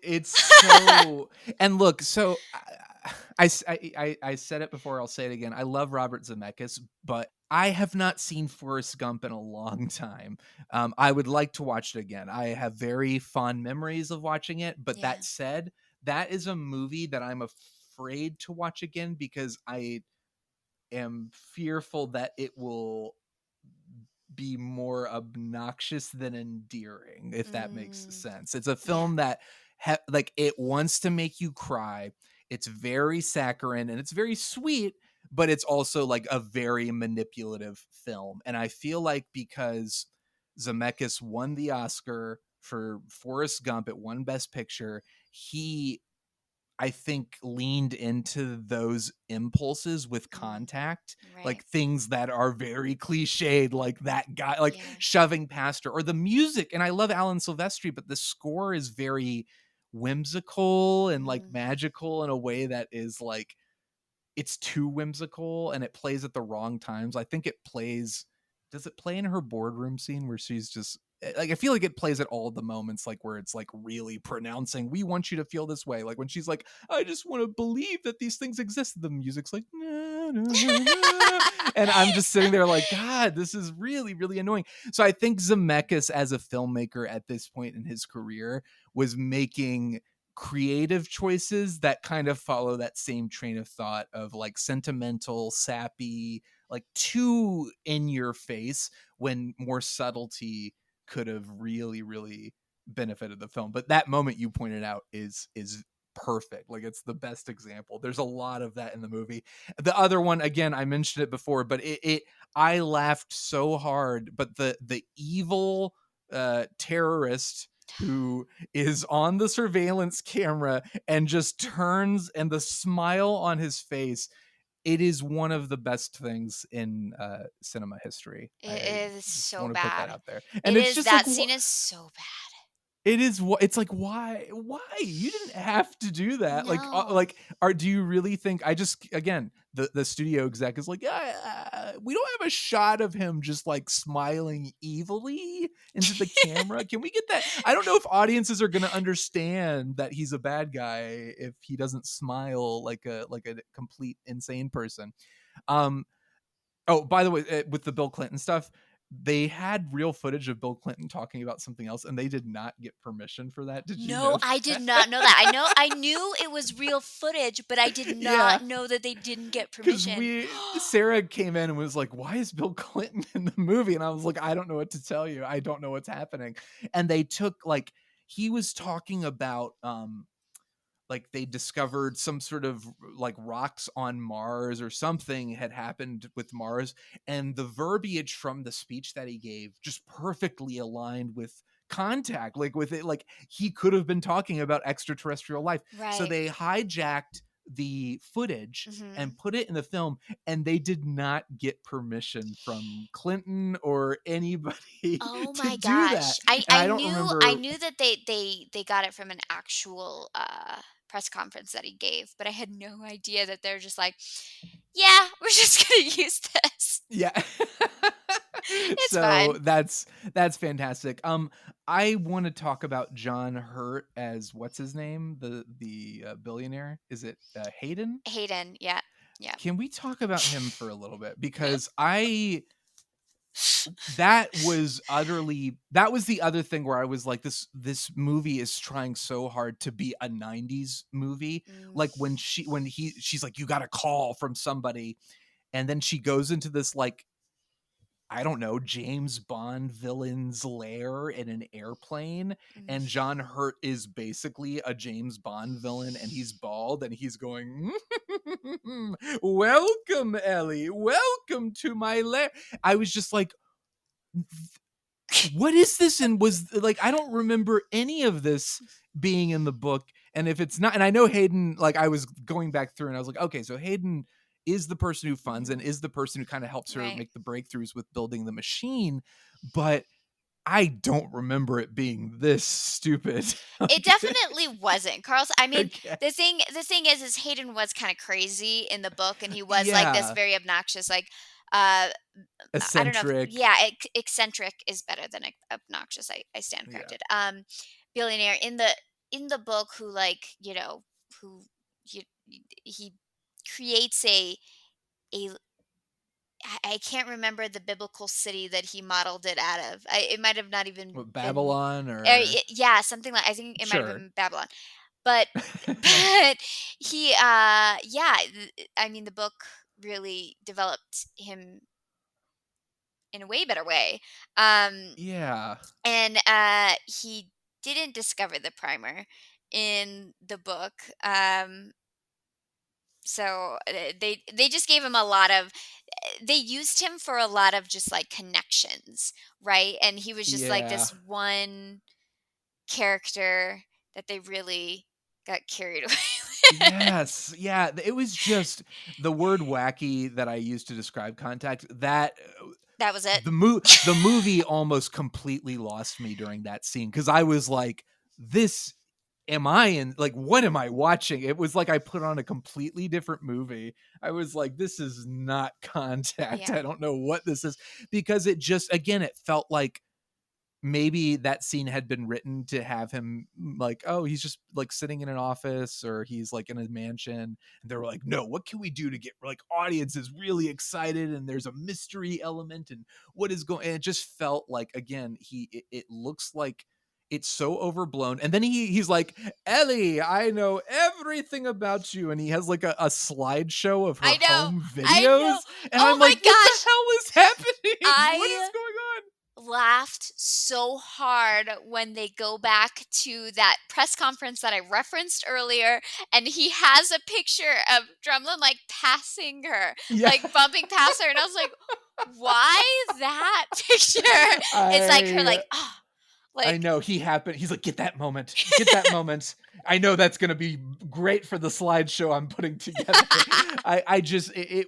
It's so. And look, so I said it before, I'll say it again. I love Robert Zemeckis, but I have not seen Forrest Gump in a long time. I would like to watch it again. I have very fond memories of watching it, but Yeah. that said, that is a movie that I'm afraid to watch again because I am fearful that it will be more obnoxious than endearing, if that makes sense. It's a film that like it wants to make you cry. It's very saccharine and it's very sweet, but it's also like a very manipulative film. And I feel like because Zemeckis won the Oscar for Forrest Gump, it won Best Picture, he, I think, leaned into those impulses with Contact, Right. like things that are very cliched, like that guy, like Yeah. shoving past her, or the music. And I love Alan Silvestri, but the score is very whimsical and like magical in a way that is like, it's too whimsical and it plays at the wrong times. I think it plays, does it play in her boardroom scene where she's just like, I feel like it plays at all the moments like where it's like really pronouncing, we want you to feel this way. Like when she's like, I just want to believe that these things exist. The music's like, na, na, na. And I'm just sitting there like, God, this is really, really annoying. So I think Zemeckis as a filmmaker at this point in his career was making creative choices that kind of follow that same train of thought of like sentimental, sappy, like too in your face, when more subtlety could have really, really benefited the film. But that moment you pointed out is perfect. Like it's the best example. There's a lot of that in the movie. The other one, again, I mentioned it before, but it I laughed so hard. But the evil terrorist who is on the surveillance camera and just turns, and the smile on his face, it is one of the best things in cinema history. It is Just so want to put that bad. out there. And It it's is, just that like, scene is so bad. it is what it's like. Why you didn't have to do that? No. Do you really think? I just, again, the studio exec is like, yeah, we don't have a shot of him just like smiling evilly into the camera. Can we get that? I don't know if audiences are going to understand that he's a bad guy if he doesn't smile like a complete insane person. Oh, by the way, with the Bill Clinton stuff, they had real footage of Bill Clinton talking about something else, and they did not get permission for that. Did you know No, I did that? not know that. I knew it was real footage, but I did Yeah, not know that they didn't get because permission. Sarah came in and was like, "Why is Bill Clinton in the movie?" And I was like, "I don't know what to tell you. I don't know what's happening." And they took, like, he was talking about like they discovered some sort of like rocks on Mars, or something had happened with Mars, and the verbiage from the speech that he gave just perfectly aligned with Contact, like with it, like he could have been talking about extraterrestrial life. So Right. they hijacked the footage and put it in the film, and they did not get permission from Clinton or anybody Oh to my do that. gosh. I, And I I don't knew I remember. knew that they got it from an actual press conference that he gave, but I had no idea that they're just like, yeah, we're just gonna use this. Yeah. It's So fine. that's fantastic. I want to talk about John Hurt as, what's his name? The billionaire? Is it Hayden? Hayden, yeah. Yeah. Can we talk about him for a little bit? Because that was the other thing where I was like, this movie is trying so hard to be a 90s movie. Like when she's like, you got a call from somebody, and then she goes into this, like, I don't know, James Bond villain's lair in an airplane, and John Hurt is basically a James Bond villain, and he's bald, and he's going, welcome, Ellie, welcome to my lair. I was just like, what is this? And was like, I don't remember any of this being in the book. And if it's not, and I know Hayden, like I was going back through and I was like, okay, so Hayden is the person who funds and is the person who kind of helps her Right. make the breakthroughs with building the machine. But I don't remember it being this stupid. It definitely wasn't. I mean, Okay. the thing is Hayden was kind of crazy in the book, and he was like this Yeah. very obnoxious, like uh I don't know if, Eccentric. yeah, eccentric is better than obnoxious. I stand Yeah. corrected. Billionaire in the book who, like, who you, he creates a I can't remember the biblical city that he modeled it out of. It might have not even What, been, Babylon or yeah, something like, I think it might have sure. been Babylon. But Nice. but he yeah, I mean the book really developed him in a way better way. Um Yeah. and he didn't discover the primer in the book. So they just gave him a lot of, they used him for a lot of just like connections, right? And he was just like Yeah. this one character that they really got carried away with. Yes. Yeah. It was just the word wacky that I used to describe Contact. That That was it. the movie almost completely lost me during that scene because I was like, this am I in, like, what am I watching? It was like I put on a completely different movie. I was like, this is not Contact. Yeah. I don't know what this is, because it just, again, it felt like maybe that scene had been written to have him like, oh, he's just like sitting in an office or he's like in a mansion. And they were like, no, what can we do to get like audiences really excited? And there's a mystery element and what is going, and it just felt like, again, it looks like it's so overblown. And then he's like, Ellie, I know everything about you. And he has like a slideshow of her I know. home I videos. know. And Oh I'm my like, what gosh. the hell is happening? What I is going on? laughed so hard when they go back to that press conference that I referenced earlier, and he has a picture of Drumlin like passing her, Yeah. like bumping past her, and I was like, why that picture? It's like her like, oh, I like know he's like, get that moment. I know that's going to be great for the slideshow I'm putting together. I just, it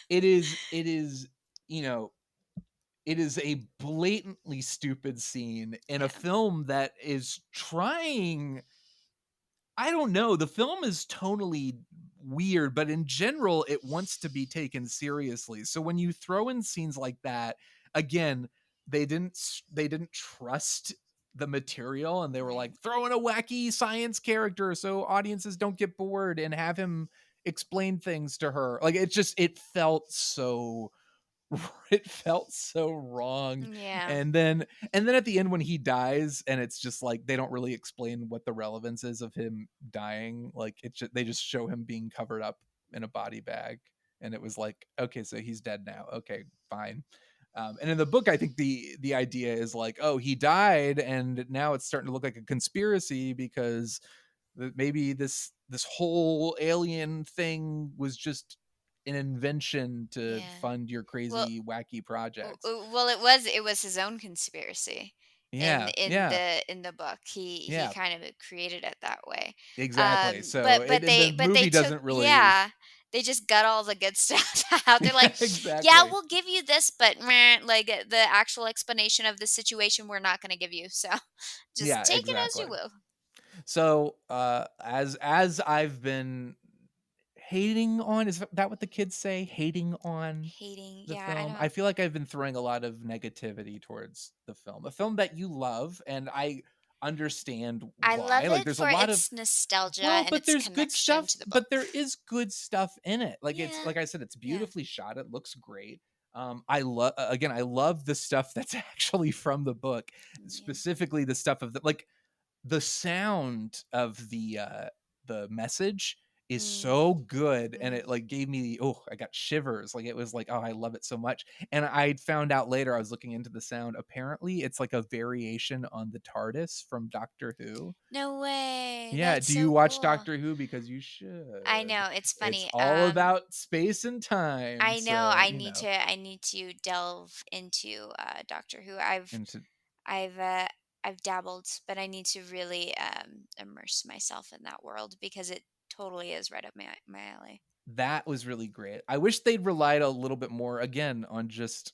is, you know, it is a blatantly stupid scene in a film that is trying, I don't know, the film is tonally weird, but in general, it wants to be taken seriously. So when you throw in scenes like that, again, they didn't trust the material, and they were like, throw in a wacky science character so audiences don't get bored and have him explain things to her. Like, it felt so it felt so wrong. yeah, And then at the end when he dies, and it's just like they don't really explain what the relevance is of him dying. Like, they just show him being covered up in a body bag, and it was like, okay, so he's dead now. Okay, fine. And in the book, I think the idea is like, oh, he died, and now it's starting to look like a conspiracy because maybe this whole alien thing was just an invention to yeah. fund your Well, crazy wacky projects. well, it was his own conspiracy. Yeah, yeah, In the book, he yeah, kind of created it that way. exactly. So But and the they movie took, doesn't really. yeah, they just got all the good stuff out. They're Yeah, like, yeah, exactly. we'll give you this, but meh, like the actual explanation of the situation, we're not going to give you. So just Yeah, take it as exactly. you will. So as I've been hating on, is that what the kids say, hating on Hating, the yeah, I film? I don't. feel like I've been throwing a lot of negativity towards the film, a film that you love, and I understand I why. love Like, it there's a for lot of, its nostalgia well, and but its there's good connection stuff, to the book. but there is good stuff in it. Like, it's Yeah, like I said, it's yeah, beautifully shot, it looks great. I love, again, I love the stuff that's actually from the book, yeah. specifically the stuff of the sound of the message is Mm, so good, and mm. it like gave me, oh, I got shivers. Like, it was like, oh, I love it so much. And I found out later, I was looking into the sound, apparently it's like a variation on the TARDIS from Doctor Who. No way. Yeah, That's do you so watch cool. Doctor Who? Because you I should. know, it's It's funny. all about space and time, I know so you know. I need to delve into Doctor Who. And to, I've I've dabbled, but I need to really immerse myself in that world because it totally is right up my alley. that was really great. I wish they'd relied a little bit more, again, on just,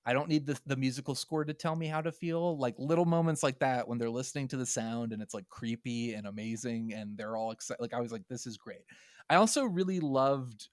I don't need the musical score to tell me how to feel. Like, little moments like that when they're listening to the sound and it's like creepy and amazing and they're all excited. Like, I was like, this is great. I also really loved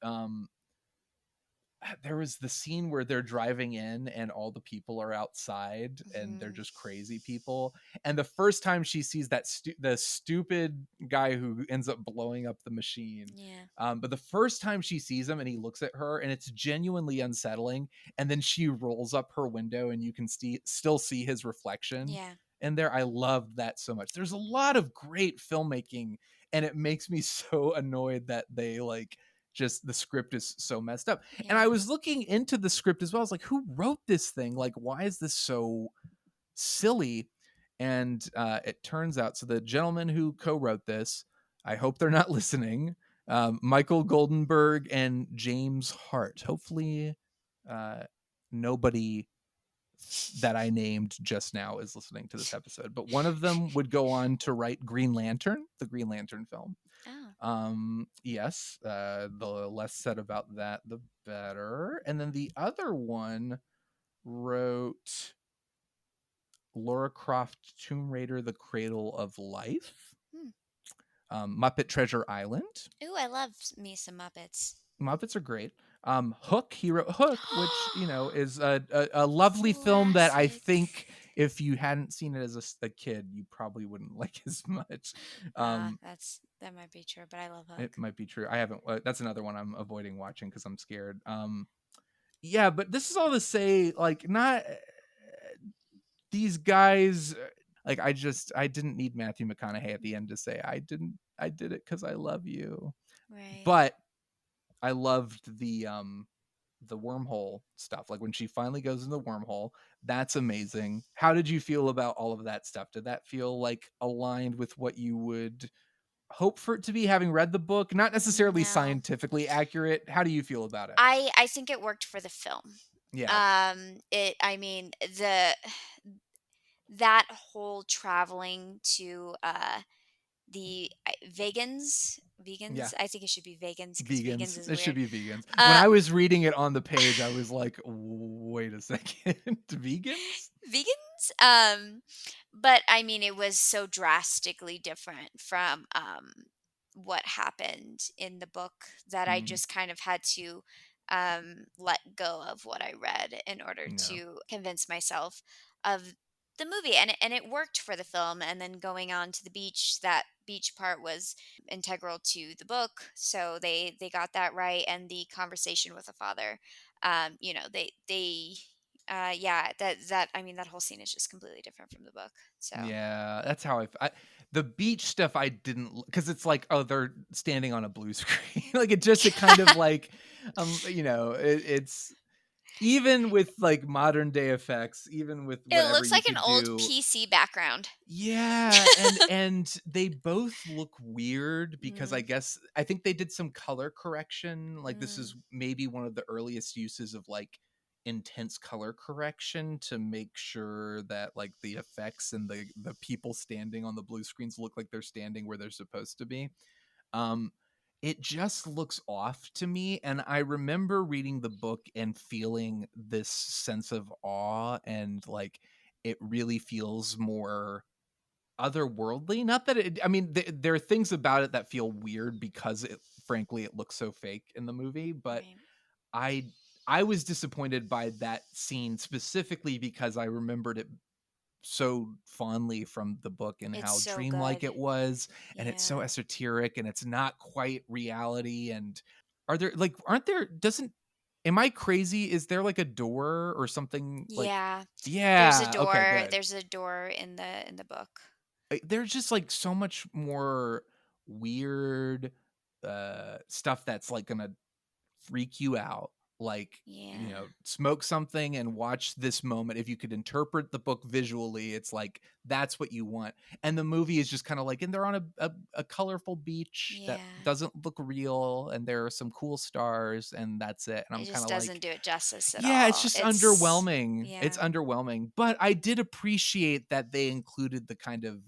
there was the scene where they're driving in and all the people are outside and they're just crazy people. And the first time she sees that the stupid guy who ends up blowing up the machine. Yeah. But the first time she sees him and he looks at her and it's genuinely unsettling. And then she rolls up her window and you can still see his reflection. Yeah. And there, I loved that so much. There's a lot of great filmmaking and it makes me so annoyed that they like, just the script is so messed up. Yeah. And I was looking into the script as well. I was like, who wrote this thing? Like, why is this so silly? And it turns out, so the gentleman who co-wrote this, I hope they're not listening, Michael Goldenberg and James Hart. Hopefully nobody that I named just now is listening to this episode. But one of them would go on to write Green Lantern, the Green Lantern film. Yes, the less said about that, the better. And then the other one wrote Lara Croft Tomb Raider, The Cradle of Life, Muppet Treasure Island. Ooh, I love me some Muppets. Muppets are great. Hook, he wrote Hook, which, you know, is a lovely film that I think if you hadn't seen it as a kid, you probably wouldn't like as much. That might be true, but I love Hook. It might be true. I haven't. That's another one I'm avoiding watching because I'm scared. Yeah, but this is all to say, like, not these guys. Like, I didn't need Matthew McConaughey at the end to say I did it because I love you. Right. But I loved the wormhole stuff. Like when she finally goes in the wormhole, that's amazing. How did you feel about all of that stuff? Did that feel like aligned with what you would hope for it to be, having read the book? Not necessarily scientifically accurate. How do you feel about it? I think it worked for the film. Yeah. That whole traveling to the vegans. Yeah. I think it should be vegans. Vegans. Is it should weird. be vegans. When I was reading it on the page, I was like, wait a second. Vegans? Vegans? But I mean, it was so drastically different from what happened in the book that I just kind of had to let go of what I read in order to convince myself of the movie, and it worked for the film. And then going on to the beach, that beach part was integral to the book, so they got that right. And the conversation with the father, that I mean, that whole scene is just completely different from the book. So yeah, that's how the beach stuff I didn't, because it's like, oh, they're standing on a blue screen. Like it kind of like it's even with like modern day effects, even with whatever, it looks like an old do, PC background. Yeah, and they both look weird because I think they did some color correction. Like this is maybe one of the earliest uses of like intense color correction to make sure that like the effects and the people standing on the blue screens look like they're standing where they're supposed to be. It just looks off to me. And I remember reading the book and feeling this sense of awe, and like it really feels more otherworldly. Not that I mean, there are things about it that feel weird because frankly, it looks so fake in the movie. But Right. I was disappointed by that scene specifically because I remembered it so fondly from the book and It's how so dreamlike good. it was, and it's so esoteric and it's not quite reality. And am I crazy? Is there like a door or something? Yeah. Yeah. There's a door. Okay, good. There's a door in the book. There's just like so much more weird stuff that's like gonna freak you out. Like, smoke something and watch this moment. If you could interpret the book visually, it's like that's what you want. And the movie is just kind of like, and they're on a colorful beach that doesn't look real, and there are some cool stars, and that's it. And I'm kind of like, it just doesn't do it justice at all. Yeah, it's just underwhelming. Yeah. It's underwhelming. But I did appreciate that they included the kind of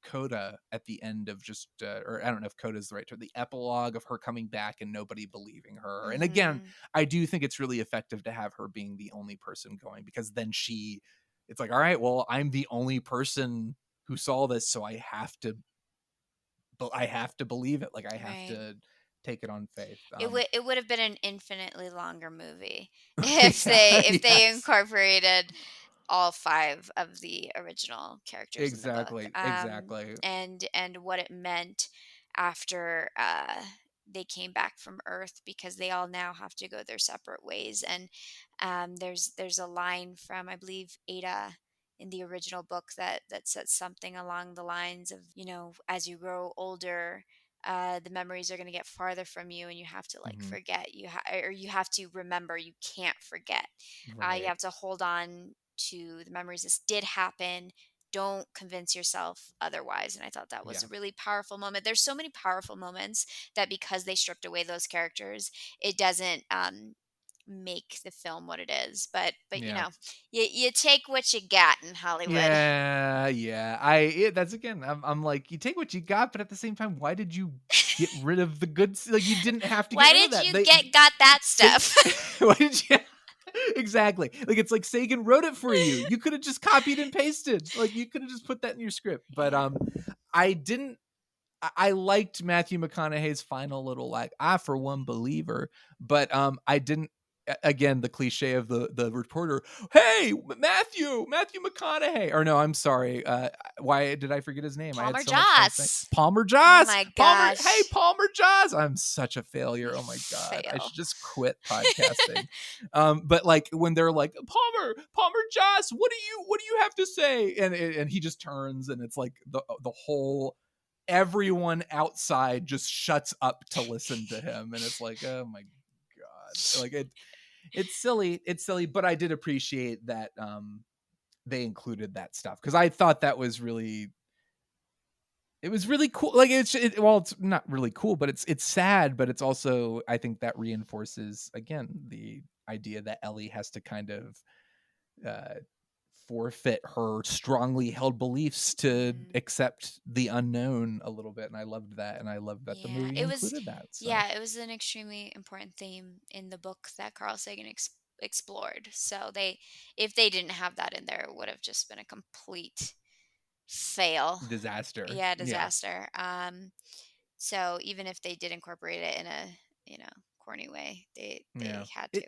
coda at the end of just or I don't know if coda is the right term, the epilogue of her coming back and nobody believing her. And again, I do think it's really effective to have her being the only person going, because then it's like, all right, well, I'm the only person who saw this, so I have to believe it. Like I have to take it on faith. It would have been an infinitely longer movie Yeah, if they yes. incorporated all 5 of the original characters in the book, Exactly. and what it meant after they came back from Earth, because they all now have to go their separate ways. And there's a line from, I believe, Ada in the original book that says something along the lines of, as you grow older, the memories are going to get farther from you, and you have to like Mhm. forget, or you have to remember, you can't forget. You Right. have to hold on to the memories. This did happen. Don't convince yourself otherwise. And I thought that was Yeah. a really powerful moment. There's so many powerful moments that, because they stripped away those characters, it doesn't make the film what it is. But Yeah. you take what you got in Hollywood. Yeah. That's again. I'm like, you take what you got, but at the same time, why did you get rid of the good? Like, you didn't have to get Why rid of did that. you got that stuff? Why did you? Exactly. Like, it's like Sagan wrote it for you. You could have just copied and pasted. Like, you could have just put that in your script. But I didn't. I liked Matthew McConaughey's final little, like, I for one believer, but I didn't. Again, the cliche of the reporter, hey, Matthew McConaughey, or no, I'm sorry, why did I forget his name? I had Palmer so much fun saying Joss. Palmer Oh Joss. my Hey, gosh. Palmer Joss. I'm such a failure. You Oh my god, I fail. should just quit podcasting. But like, when they're like, Palmer Joss, what do you have to say? And he just turns, and it's like the whole, everyone outside just shuts up to listen to him, and it's like, oh my god, like it's silly, but I did appreciate that they included that stuff, because I thought that was really, it was really cool. Like, it's not really cool, but it's sad, but it's also, I think that reinforces again the idea that Ellie has to kind of uh forfeit her strongly held beliefs to accept the unknown a little bit. And I loved that, and I loved that the Yeah, movie included that. So it was an extremely important theme in the book that Carl Sagan explored. So if they didn't have that in there, it would have just been a complete fail. disaster. Yeah, Yeah. disaster. So even if they did incorporate it in a, corny way, they Yeah. had to.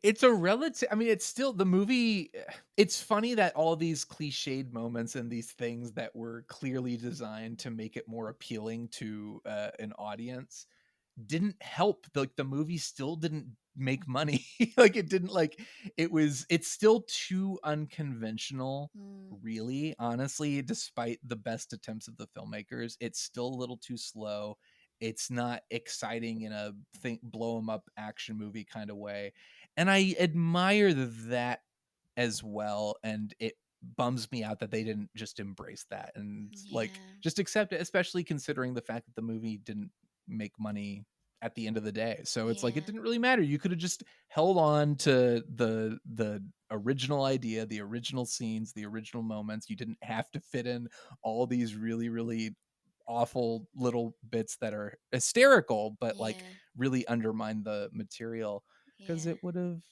It's a relative, I mean, it's still the movie. It's funny that all these cliched moments and these things that were clearly designed to make it more appealing to an audience didn't help. Like, the movie still didn't make money. Like, it didn't, like, it's still too unconventional, really, honestly, despite the best attempts of the filmmakers. It's still a little too slow. It's not exciting in a blow 'em up action movie kind of way, and I admire that as well. And it bums me out that they didn't just embrace that and like Yeah. just accept it, especially considering the fact that the movie didn't make money at the end of the day. So it's like, it Yeah. didn't really matter. You could have just held on to the original idea, the original scenes, the original moments. You didn't have to fit in all these really, really awful little bits that are hysterical, but like Yeah. really undermine the material, because Yeah. it would have,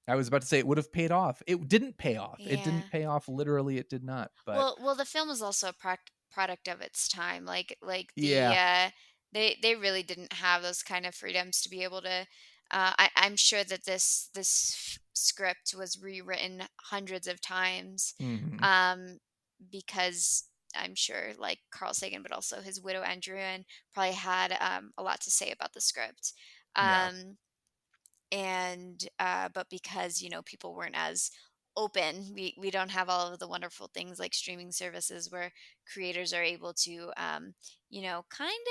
I was about to say it would have paid off. It didn't pay off. It Yeah. didn't pay off. Literally, it did not. But Well, the film was also a product of its time. Like yeah. they really didn't have those kind of freedoms to be able to. I'm sure that this script was rewritten hundreds of times, Mhm. um, because I'm sure, like Carl Sagan, but also his widow Andrea, probably had a lot to say about the script. Yeah. And but because people weren't as open, we don't have all of the wonderful things like streaming services where creators are able to kind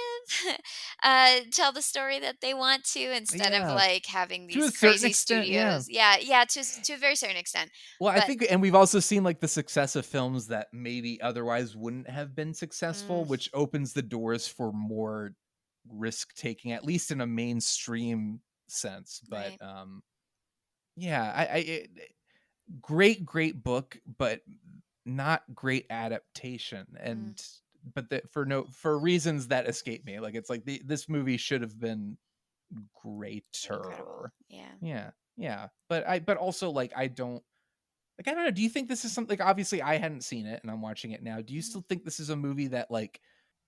of tell the story that they want to, instead of Yeah. like having To a these certain crazy extent, yeah. studios. To a very certain extent. Well, I But think, and we've also seen like the success of films that maybe otherwise wouldn't have been successful, mm, which opens the doors for more risk taking, at least in a mainstream sense. But right. yeah, great book, but not great adaptation. Mm, And but that for reasons that escape me. Like, it's like this movie should have been incredible. greater. Yeah. Yeah. But also, like, I don't know. Do you think this is something, like, obviously I hadn't seen it and I'm watching it now. Do you Mhm. still think this is a movie that like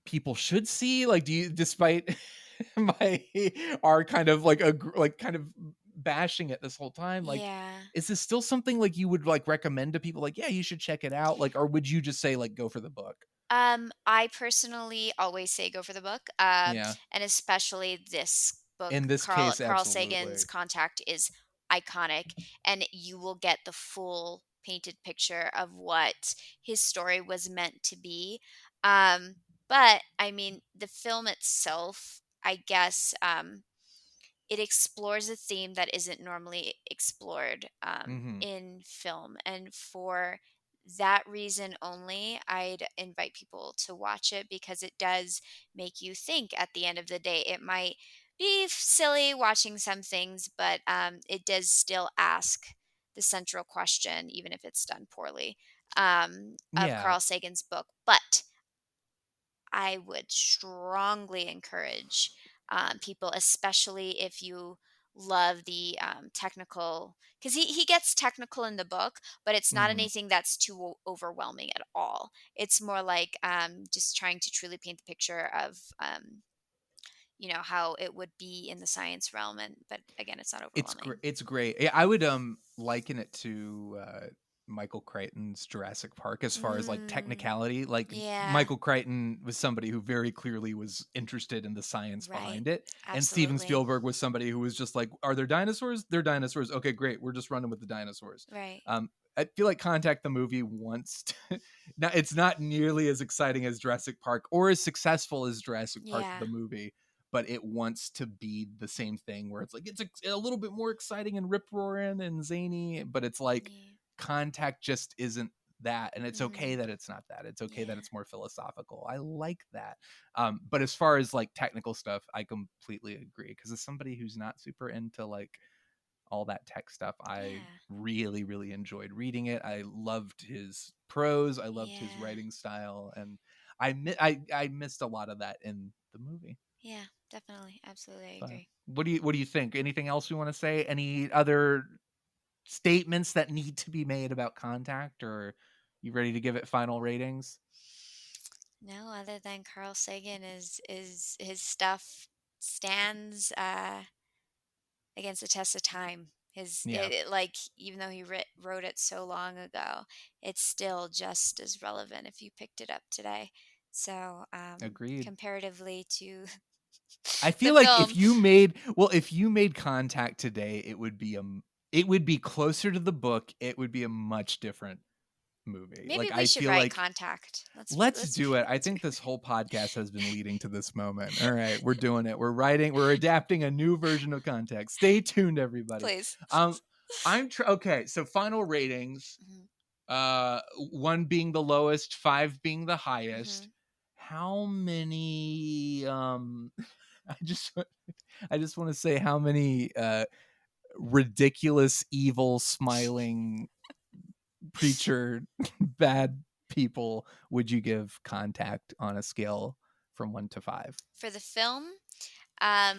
people should see? Like, do you, despite are kind of like kind of bashing it this whole time. Like, Yeah. is this still something like you would like recommend to people? Like, yeah, you should check it out. Like, or would you just say like go for the book? I personally always say go for the book, Yeah. and especially this book, In this case, Carl Sagan's absolutely. Contact is iconic, and you will get the full painted picture of what his story was meant to be. But I mean, the film itself, I guess, it explores a theme that isn't normally explored Mm-hmm. in film. And for that reason only, I'd invite people to watch it because it does make you think at the end of the day. It might be silly watching some things, but it does still ask the central question, even if it's done poorly, of Yeah. Carl Sagan's book. But I would strongly encourage people, especially if you love the technical, because he gets technical in the book, but it's not Mm-hmm. anything that's too overwhelming at all. It's more like just trying to truly paint the picture of, how it would be in the science realm. And but again, it's not overwhelming. It's great. Yeah, I would liken it to Michael Crichton's Jurassic Park as far as like Mm, technicality. Like yeah, Michael Crichton was somebody who very clearly was interested in the science right. behind it, and Steven Absolutely. Spielberg was somebody who was just like, "Are there dinosaurs? They're dinosaurs. Okay, great. We're just running with the dinosaurs." Right. I feel like Contact the movie wants to, now it's not nearly as exciting as Jurassic Park or as successful as Jurassic Park Yeah. the movie, but it wants to be the same thing where it's like it's a little bit more exciting and rip roaring and zany, but it's like Yeah. Contact just isn't that, and it's okay Hmm. that it's not that. It's okay that Yeah. it's more philosophical. I like that. But as far as like technical stuff, I completely agree, because as somebody who's not super into like all that tech stuff, I Yeah. really really enjoyed reading it. I loved his prose, I loved his Yeah. writing style, and I missed a lot of that in the movie. Yeah, definitely. Absolutely. I But agree. what do you think? Anything else you want to say? Any other statements that need to be made about Contact, or you ready to give it final ratings? No, other than Carl Sagan is his stuff stands against the test of time. Yeah, Like even though he wrote it so long ago, it's still just as relevant if you picked it up today. So, agreed. comparatively to I the feel like film, if you made Contact today, it would be closer to the book. It would be a much different movie. maybe Like we I should feel write like Contact. let's Let's do it. I let's think this whole podcast has been leading to this moment. All right, we're doing it. We're adapting a new version of Contact. Stay tuned, everybody. please. Um, okay. So final ratings. Hmm. 1 being the lowest, 5 being the Hmm. highest. How many? I just I just want to say how many ridiculous, evil, smiling preacher bad people would you give Contact on a scale from 1 to 5? For the film,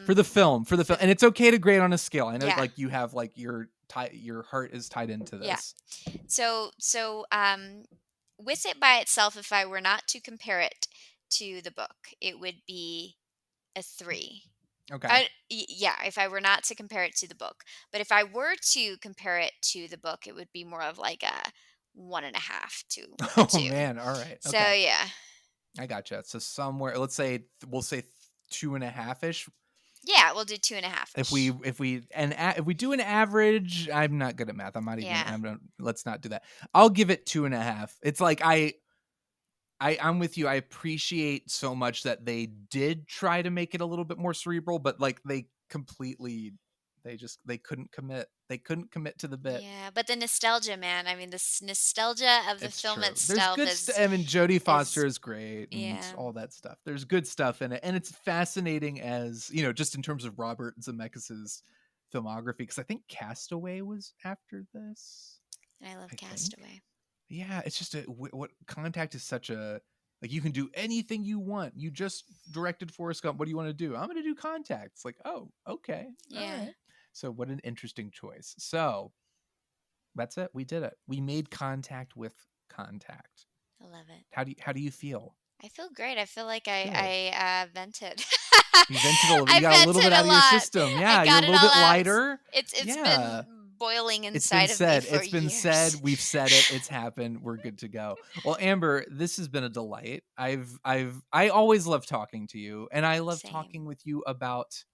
For the film, for the and it's okay to grade on a scale. I know yeah, like you have like your heart is tied into yeah. this. So, with it by itself, if I were not to compare it to the book, it would be a 3. Okay. Yeah, if I were not to compare it to the book. But if I were to compare it to the book, it would be more of like a 1.5 to a Oh 2. man, all right. So Okay. yeah. I gotcha. So somewhere, we'll say 2.5 ish. Yeah, we'll do 2.5 If ish. if we do an average, I'm not good at math. Yeah. Let's not do that. I'll give it 2.5. It's like I'm with you. I appreciate so much that they did try to make it a little bit more cerebral, but like they couldn't commit. They couldn't commit to the bit. Yeah, but the nostalgia, man. I mean, the nostalgia of the It's film true. There's itself good stuff. I mean, Jodie Foster is is great and yeah. all that stuff. There's good stuff in it, and it's fascinating as just in terms of Robert Zemeckis's filmography. Because I think Castaway was after this. And I love I think. Castaway. Yeah, it's just what Contact is such a like you can do anything you want. You just directed Forrest Gump. What do you want to do? I'm going to do Contact. It's like, oh, okay, all Yeah, right. So what an interesting choice. So that's it. We did it. We made Contact with Contact. I love it. How do you feel? I feel great. I feel like Good. I vented. You vented a little bit. I You got a little vented bit out of your lot. system. I Yeah, you're a got it little all bit out. lighter. It's Yeah. been boiling It's been inside of me said. for It's been years. said. We've said it. It's happened. We're good to go. Well, Amber, this has been a delight. I always love talking to you, and I love talking Same. with you about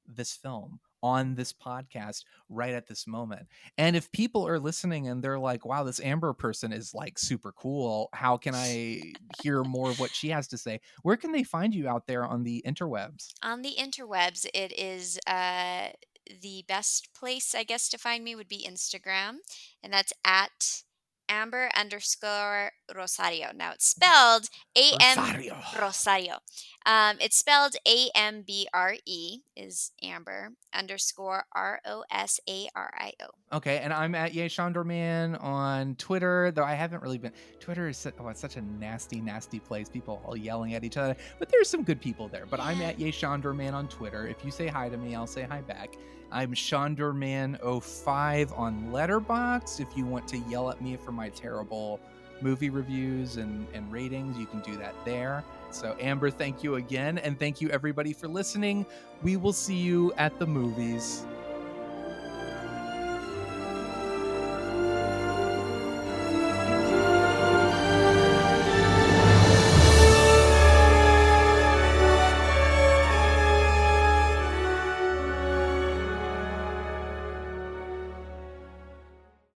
this film on this podcast right at this moment. And if people are listening and they're like, wow, this Amber person is like super cool, how can I hear more of what she has to say? Where can they find you out there on the interwebs? On the interwebs, it is the best place, I guess, to find me would be Instagram, and that's at Amber_Rosario. Now it's spelled Rosario. Rosario. It's spelled Ambre is Amber _ Rosario. Okay, and I'm at YayShonderman on Twitter, though I haven't really been. Twitter is it's such a nasty, nasty place. People all yelling at each other, but there's some good people there. But I'm at YayShonderman on Twitter. If you say hi to me, I'll say hi back. I'm Shonderman05 on Letterboxd. If you want to yell at me for my terrible movie reviews and ratings, you can do that there. So Amber, thank you again, and thank you everybody for listening. We will see you at the movies.